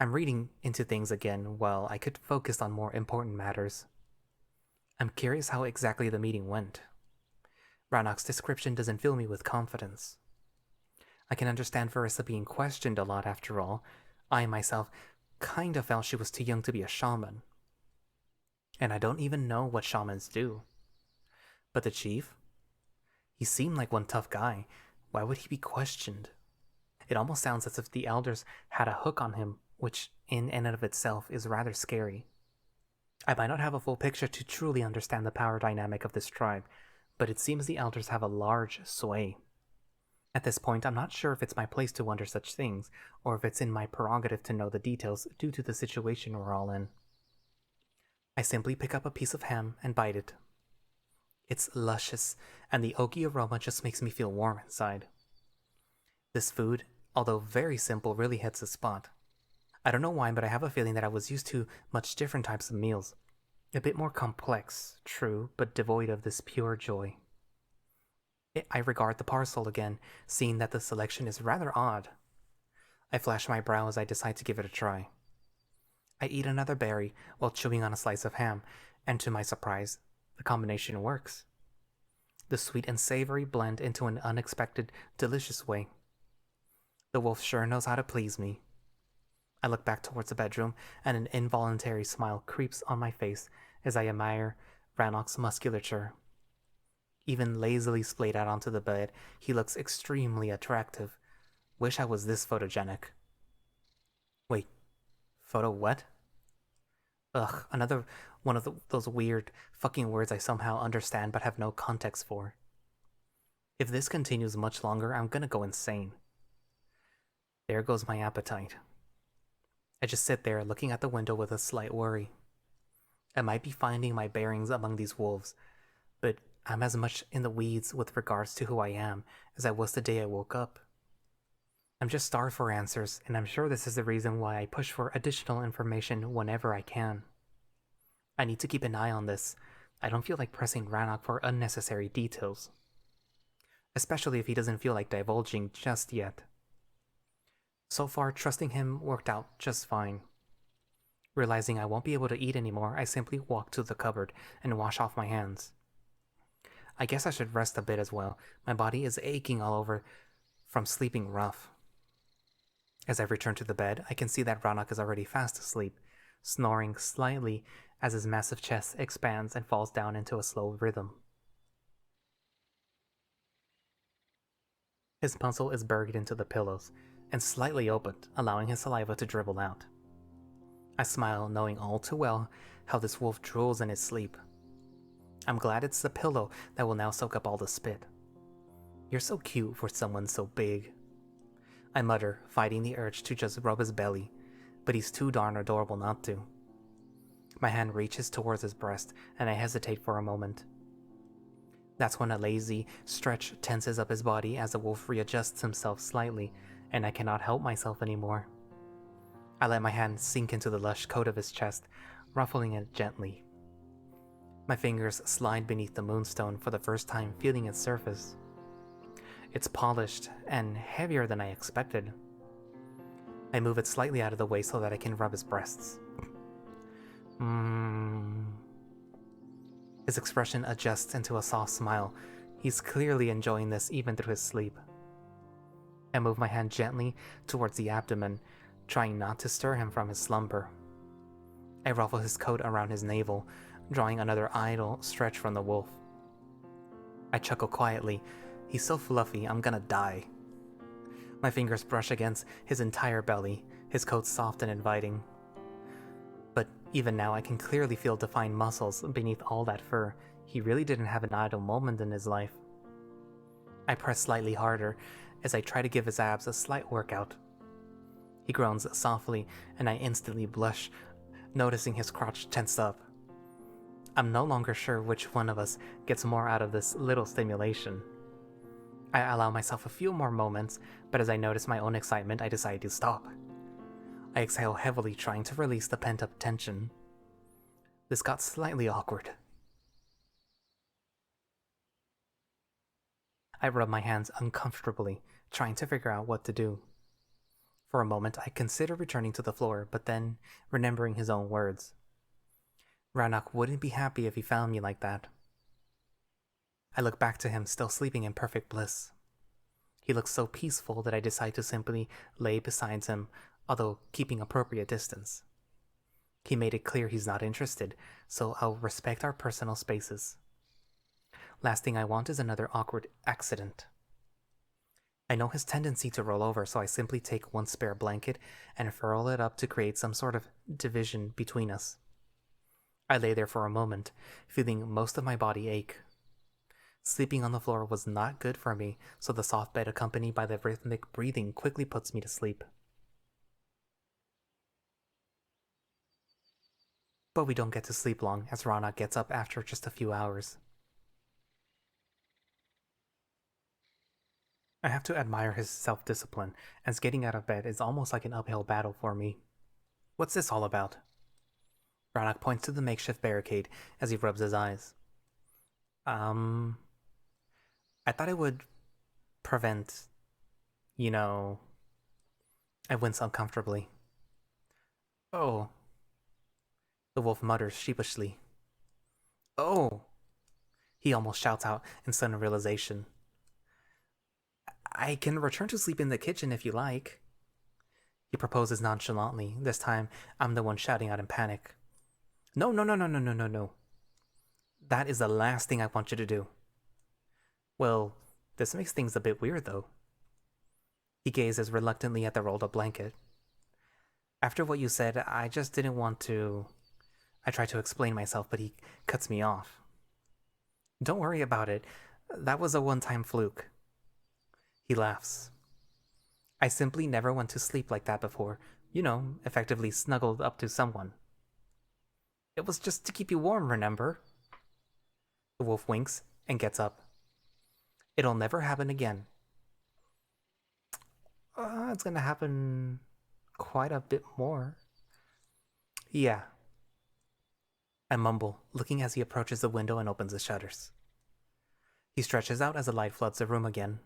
I'm reading into things again while I could focus on more important matters. I'm curious how exactly the meeting went. Rannoch's description doesn't fill me with confidence. I can understand Verissa being questioned a lot after all. I myself kinda felt she was too young to be a shaman. And I don't even know what shamans do. But the chief? He seemed like one tough guy. Why would he be questioned? It almost sounds as if the elders had a hook on him, which in and of itself is rather scary. I might not have a full picture to truly understand the power dynamic of this tribe, but it seems the elders have a large sway. At this point, I'm not sure if it's my place to wonder such things, or if it's in my prerogative to know the details due to the situation we're all in. I simply pick up a piece of ham and bite it. It's luscious, and the oaky aroma just makes me feel warm inside. This food, although very simple, really hits the spot. I don't know why, but I have a feeling that I was used to much different types of meals. A bit more complex, true, but devoid of this pure joy. I regard the parcel again, seeing that the selection is rather odd. I flash my brow as I decide to give it a try. I eat another berry while chewing on a slice of ham, and to my surprise, the combination works. The sweet and savory blend into an unexpected, delicious way. The wolf sure knows how to please me. I look back towards the bedroom, and an involuntary smile creeps on my face as I admire Rannoch's musculature. Even lazily splayed out onto the bed, he looks extremely attractive. Wish I was this photogenic. Wait, photo what? Ugh, another one of those weird fucking words I somehow understand but have no context for. If this continues much longer, I'm gonna go insane. There goes my appetite. I just sit there looking at the window with a slight worry. I might be finding my bearings among these wolves, but I'm as much in the weeds with regards to who I am as I was the day I woke up. I'm just starved for answers, and I'm sure this is the reason why I push for additional information whenever I can. I need to keep an eye on this. I don't feel like pressing Rannoch for unnecessary details, especially if he doesn't feel like divulging just yet. So far, trusting him worked out just fine. Realizing I won't be able to eat anymore, I simply walk to the cupboard and wash off my hands. I guess I should rest a bit as well. My body is aching all over from sleeping rough. As I return to the bed, I can see that Rannoch is already fast asleep, snoring slightly as his massive chest expands and falls down into a slow rhythm. His muzzle is buried into the pillows and slightly opened, allowing his saliva to dribble out. I smile, knowing all too well how this wolf drools in his sleep. I'm glad it's the pillow that will now soak up all the spit. You're so cute for someone so big. I mutter, fighting the urge to just rub his belly, but he's too darn adorable not to. My hand reaches towards his breast, and I hesitate for a moment. That's when a lazy stretch tenses up his body as the wolf readjusts himself slightly, and I cannot help myself anymore. I let my hand sink into the lush coat of his chest, ruffling it gently. My fingers slide beneath the moonstone for the first time, feeling its surface. It's polished and heavier than I expected. I move it slightly out of the way so that I can rub his breasts. His expression adjusts into a soft smile. He's clearly enjoying this even through his sleep. I move my hand gently towards the abdomen, trying not to stir him from his slumber. I ruffle his coat around his navel, drawing another idle stretch from the wolf. I chuckle quietly. He's so fluffy, I'm gonna die. My fingers brush against his entire belly, his coat soft and inviting. But even now I can clearly feel defined muscles beneath all that fur. He really didn't have an idle moment in his life. I press slightly harder as I try to give his abs a slight workout. He groans softly, and I instantly blush, noticing his crotch tense up. I'm no longer sure which one of us gets more out of this little stimulation. I allow myself a few more moments, but as I notice my own excitement, I decide to stop. I exhale heavily, trying to release the pent-up tension. This got slightly awkward. I rub my hands uncomfortably, trying to figure out what to do. For a moment, I consider returning to the floor, but then, remembering his own words. Rannoch wouldn't be happy if he found me like that. I look back to him, still sleeping in perfect bliss. He looks so peaceful that I decide to simply lay beside him, although keeping appropriate distance. He made it clear he's not interested, so I'll respect our personal spaces. Last thing I want is another awkward accident. I know his tendency to roll over, so I simply take one spare blanket and furl it up to create some sort of division between us. I lay there for a moment, feeling most of my body ache. Sleeping on the floor was not good for me, so the soft bed accompanied by the rhythmic breathing quickly puts me to sleep. But we don't get to sleep long, as Rannoch gets up after just a few hours. I have to admire his self-discipline, as getting out of bed is almost like an uphill battle for me. What's this all about? Rannoch points to the makeshift barricade as he rubs his eyes. I thought it would prevent, I wince uncomfortably. Oh. The wolf mutters sheepishly. Oh! He almost shouts out in sudden realization. I can return to sleep in the kitchen if you like. He proposes nonchalantly. This time, I'm the one shouting out in panic. No, no, no, no, no, no, no, no. That is the last thing I want you to do. Well, this makes things a bit weird, though. He gazes reluctantly at the rolled-up blanket. After what you said, I just didn't want to... I try to explain myself, but he cuts me off. Don't worry about it. That was a one-time fluke. He laughs. I simply never went to sleep like that before. Effectively snuggled up to someone. It was just to keep you warm, remember? The wolf winks and gets up. It'll never happen again. It's gonna happen quite a bit more. Yeah. I mumble, looking as he approaches the window and opens the shutters. He stretches out as the light floods the room again.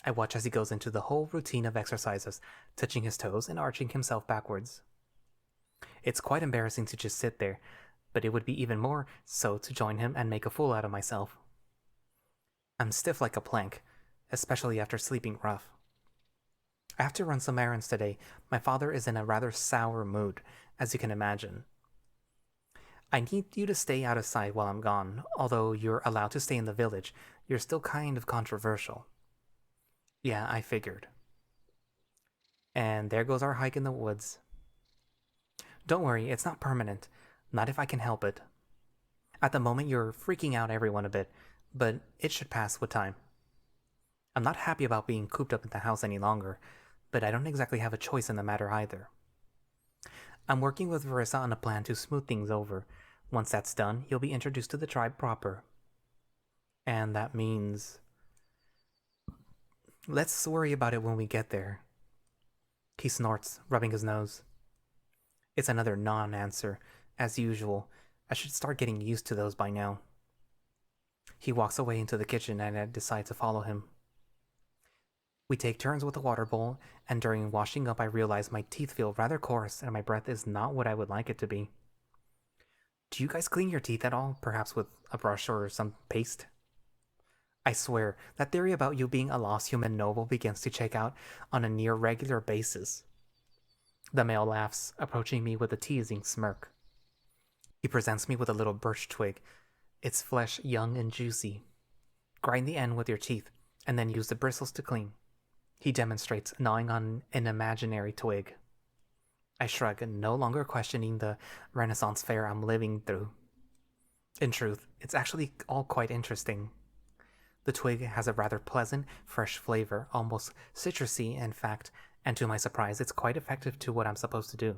I watch as he goes into the whole routine of exercises, touching his toes and arching himself backwards. It's quite embarrassing to just sit there, but it would be even more so to join him and make a fool out of myself. I'm stiff like a plank, especially after sleeping rough. I have to run some errands today. My father is in a rather sour mood, as you can imagine. I need you to stay out of sight while I'm gone. Although you're allowed to stay in the village, you're still kind of controversial. Yeah, I figured. And there goes our hike in the woods. Don't worry, it's not permanent. Not if I can help it. At the moment, you're freaking out everyone a bit, but it should pass with time. I'm not happy about being cooped up in the house any longer, but I don't exactly have a choice in the matter either. I'm working with Verissa on a plan to smooth things over. Once that's done, you'll be introduced to the tribe proper. And that means... Let's worry about it when we get there. He snorts, rubbing his nose. It's another non-answer. As usual, I should start getting used to those by now. He walks away into the kitchen and I decide to follow him. We take turns with the water bowl, and during washing up I realize my teeth feel rather coarse and my breath is not what I would like it to be. Do you guys clean your teeth at all, perhaps with a brush or some paste? I swear, that theory about you being a lost human noble begins to check out on a near regular basis. The male laughs, approaching me with a teasing smirk. He presents me with a little birch twig, its flesh young and juicy. Grind the end with your teeth, and then use the bristles to clean. He demonstrates, gnawing on an imaginary twig. I shrug, no longer questioning the Renaissance fair I'm living through. In truth, it's actually all quite interesting. The twig has a rather pleasant, fresh flavor, almost citrusy in fact, and to my surprise, it's quite effective to what I'm supposed to do.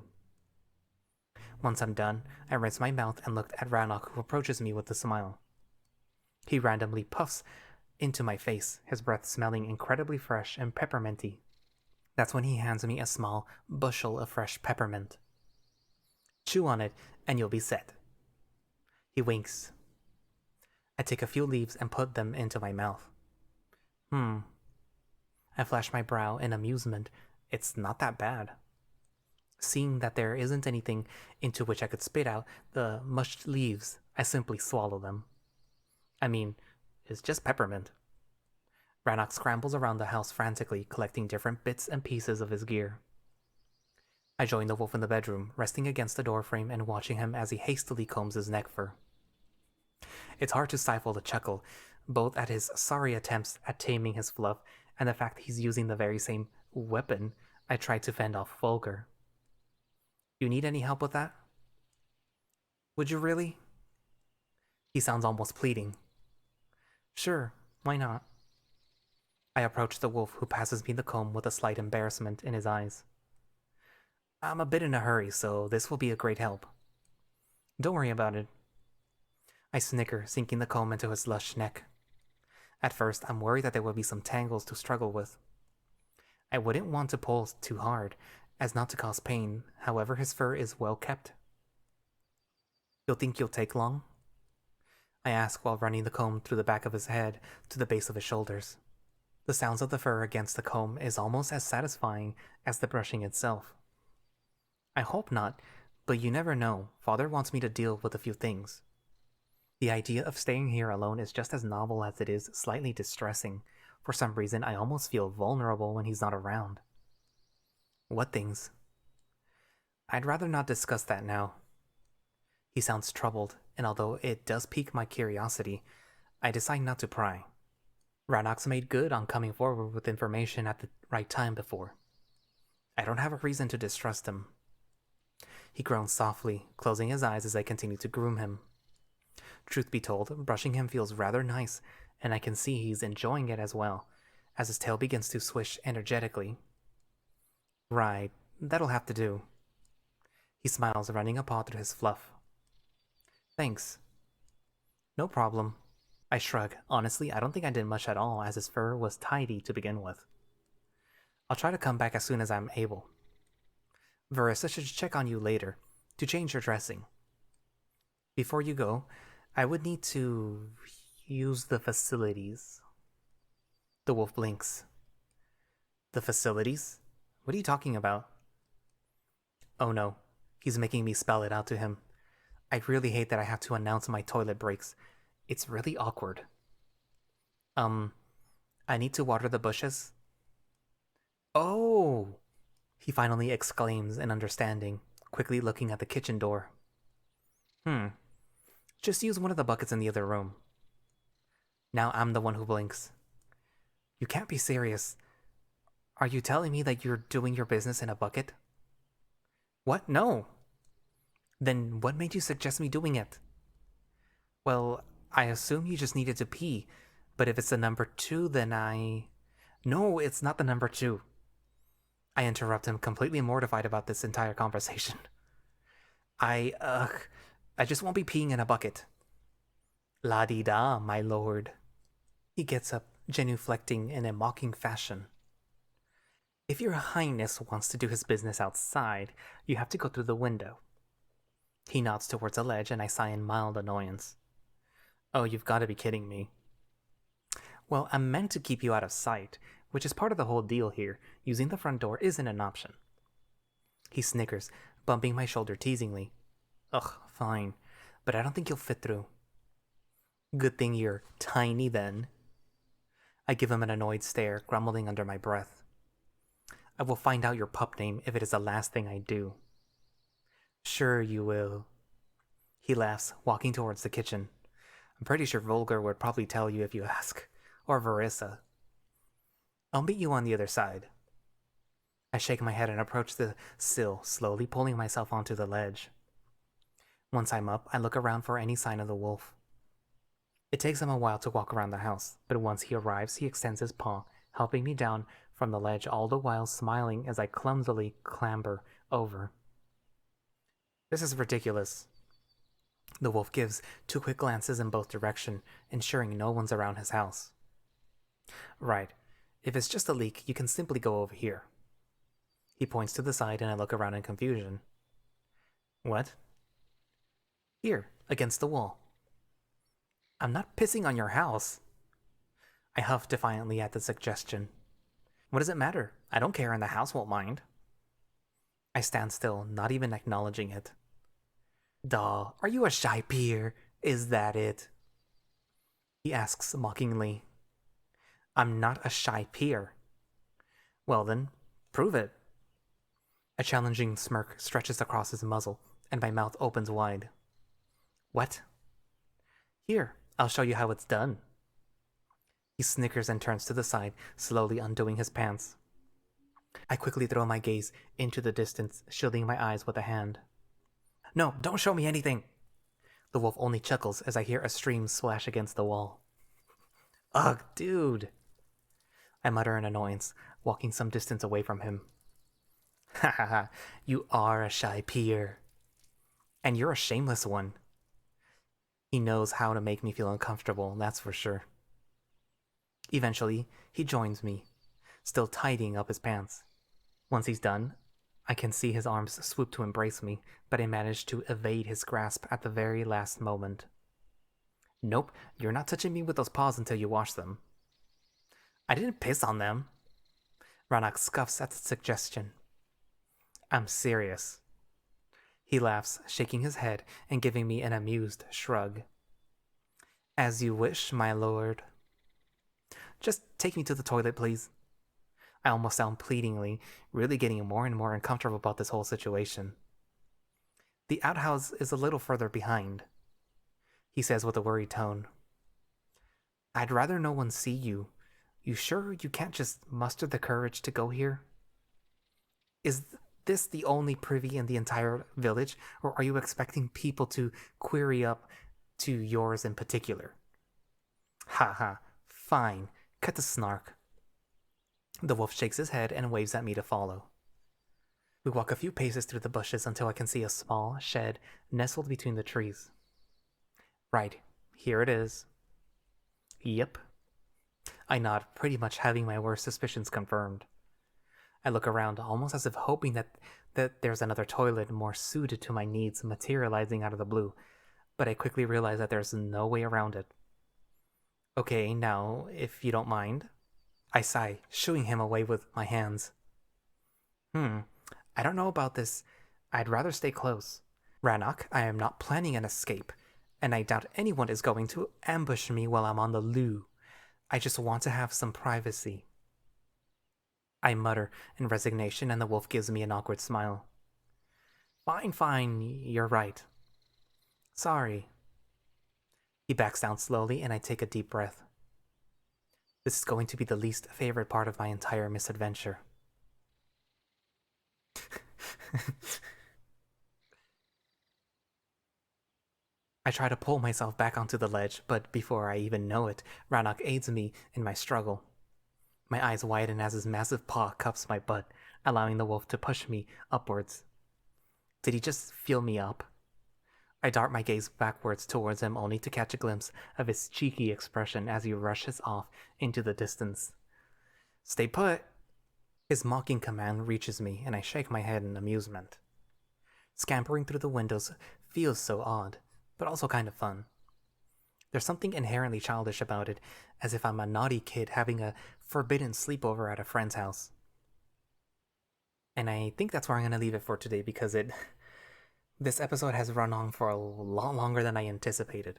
Once I'm done, I rinse my mouth and look at Rannoch, who approaches me with a smile. He randomly puffs into my face, his breath smelling incredibly fresh and pepperminty. That's when he hands me a small bushel of fresh peppermint. Chew on it, and you'll be set. He winks. I take a few leaves and put them into my mouth. I flash my brow in amusement. It's not that bad. Seeing that there isn't anything into which I could spit out the mushed leaves, I simply swallow them. I mean, it's just peppermint. Rannoch scrambles around the house frantically, collecting different bits and pieces of his gear. I join the wolf in the bedroom, resting against the doorframe and watching him as he hastily combs his neck fur. It's hard to stifle the chuckle, both at his sorry attempts at taming his fluff and the fact he's using the very same weapon I tried to fend off Vulgar. You need any help with that? Would you really? He sounds almost pleading. Sure, why not? I approach the wolf, who passes me the comb with a slight embarrassment in his eyes. I'm a bit in a hurry, so this will be a great help. Don't worry about it. I snicker, sinking the comb into his lush neck. At first, I'm worried that there will be some tangles to struggle with. I wouldn't want to pull too hard, as not to cause pain, however his fur is well kept. You'll think you'll take long? I ask while running the comb through the back of his head to the base of his shoulders. The sounds of the fur against the comb is almost as satisfying as the brushing itself. I hope not, but you never know. Father wants me to deal with a few things. The idea of staying here alone is just as novel as it is slightly distressing. For some reason, I almost feel vulnerable when he's not around. What things? I'd rather not discuss that now. He sounds troubled, and although it does pique my curiosity, I decide not to pry. Rannoch's made good on coming forward with information at the right time before. I don't have a reason to distrust him. He groans softly, closing his eyes as I continue to groom him. Truth be told, brushing him feels rather nice, and I can see he's enjoying it as well, as his tail begins to swish energetically. Right, that'll have to do. He smiles, running a paw through his fluff. Thanks. No problem. I shrug. Honestly, I don't think I did much at all, as his fur was tidy to begin with. I'll try to come back as soon as I'm able. Verissa should check on you later, to change your dressing. Before you go, I would need to use the facilities. The wolf blinks. The facilities? What are you talking about? Oh no, he's making me spell it out to him. I really hate that I have to announce my toilet breaks. It's really awkward. I need to water the bushes? Oh! He finally exclaims in understanding, quickly looking at the kitchen door. Just use one of the buckets in the other room. Now I'm the one who blinks. You can't be serious. Are you telling me that you're doing your business in a bucket? What? No. Then what made you suggest me doing it? Well, I assume you just needed to pee, but if it's the number 2, then I... No, it's not the number 2. I interrupt him, completely mortified about this entire conversation. I just won't be peeing in a bucket. La-di-da, my lord. He gets up, genuflecting in a mocking fashion. If your highness wants to do his business outside, you have to go through the window. He nods towards a ledge, and I sigh in mild annoyance. Oh, you've got to be kidding me. Well, I'm meant to keep you out of sight, which is part of the whole deal here. Using the front door isn't an option. He snickers, bumping my shoulder teasingly. Ugh, fine, but I don't think you'll fit through. Good thing you're tiny then. I give him an annoyed stare, grumbling under my breath. I will find out your pup name if it is the last thing I do. Sure you will. He laughs, walking towards the kitchen. I'm pretty sure Volgar would probably tell you if you ask. Or Verissa. I'll meet you on the other side. I shake my head and approach the sill, slowly pulling myself onto the ledge. Once I'm up, I look around for any sign of the wolf. It takes him a while to walk around the house, but once he arrives, he extends his paw, helping me down from the ledge, all the while smiling as I clumsily clamber over. This is ridiculous. The wolf gives 2 quick glances in both directions, ensuring no one's around his house. Right. If it's just a leak, you can simply go over here. He points to the side and I look around in confusion. What? Here, against the wall. I'm not pissing on your house. I huff defiantly at the suggestion. What does it matter? I don't care and the house won't mind. I stand still, not even acknowledging it. Duh, are you a shy peer? Is that it? He asks mockingly. I'm not a shy peer. Well then, prove it. A challenging smirk stretches across his muzzle, and my mouth opens wide. What? Here, I'll show you how it's done. He snickers and turns to the side, slowly undoing his pants. I quickly throw my gaze into the distance, shielding my eyes with a hand. No, don't show me anything! The wolf only chuckles as I hear a stream splash against the wall. Ugh, dude! I mutter in annoyance, walking some distance away from him. Ha ha ha, you are a shy peer. And you're a shameless one. He knows how to make me feel uncomfortable, that's for sure. Eventually, he joins me, still tidying up his pants. Once he's done, I can see his arms swoop to embrace me, but I manage to evade his grasp at the very last moment. Nope, you're not touching me with those paws until you wash them. I didn't piss on them. Ranak scoffs at the suggestion. I'm serious. He laughs, shaking his head and giving me an amused shrug. As you wish, my lord. Just take me to the toilet, please. I almost sound pleadingly, really getting more and more uncomfortable about this whole situation. The outhouse is a little further behind, he says with a worried tone. I'd rather no one see you. You sure you can't just muster the courage to go here? Is this the only privy in the entire village, or are you expecting people to query up to yours in particular? Ha ha, fine, cut the snark. The wolf shakes his head and waves at me to follow. We walk a few paces through the bushes until I can see a small shed nestled between the trees. Right, here it is. Yep. I nod, pretty much having my worst suspicions confirmed. I look around, almost as if hoping that there's another toilet more suited to my needs materializing out of the blue. but I quickly realize that there's no way around it. Okay, now, if you don't mind, I sigh, shooing him away with my hands. I don't know about this. I'd rather stay close. Rannoch, I am not planning an escape, and I doubt anyone is going to ambush me while I'm on the loo. I just want to have some privacy. I mutter in resignation, and the wolf gives me an awkward smile. Fine, fine, you're right. Sorry. He backs down slowly, and I take a deep breath. This is going to be the least favorite part of my entire misadventure. I try to pull myself back onto the ledge, but before I even know it, Rannoch aids me in my struggle. My eyes widen as his massive paw cups my butt, allowing the wolf to push me upwards. Did he just feel me up? I dart my gaze backwards towards him only to catch a glimpse of his cheeky expression as he rushes off into the distance. Stay put! His mocking command reaches me, and I shake my head in amusement. Scampering through the windows feels so odd, but also kind of fun. There's something inherently childish about it, as if I'm a naughty kid having a forbidden sleepover at a friend's house. And I think that's where I'm going to leave it for today because this episode has run on for a lot longer than I anticipated.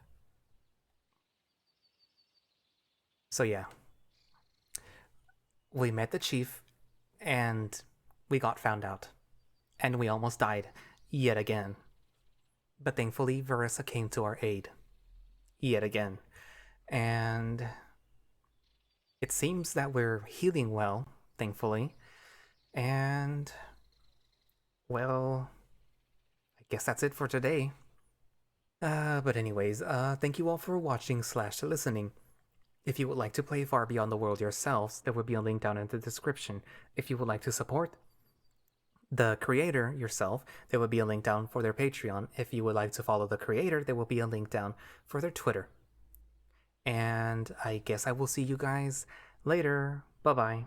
So yeah. We met the chief, and we got found out. And we almost died, yet again. But thankfully, Verissa came to our aid. Yet again. And it seems that we're healing well, thankfully. And, well, I guess that's it for today. But anyways, thank you all for watching / listening. If you would like to play Far Beyond the World yourselves, there will be a link down in the description. If you would like to support the creator yourself, there will be a link down for their Patreon. If you would like to follow the creator, there will be a link down for their Twitter. And I guess I will see you guys later. Bye-bye.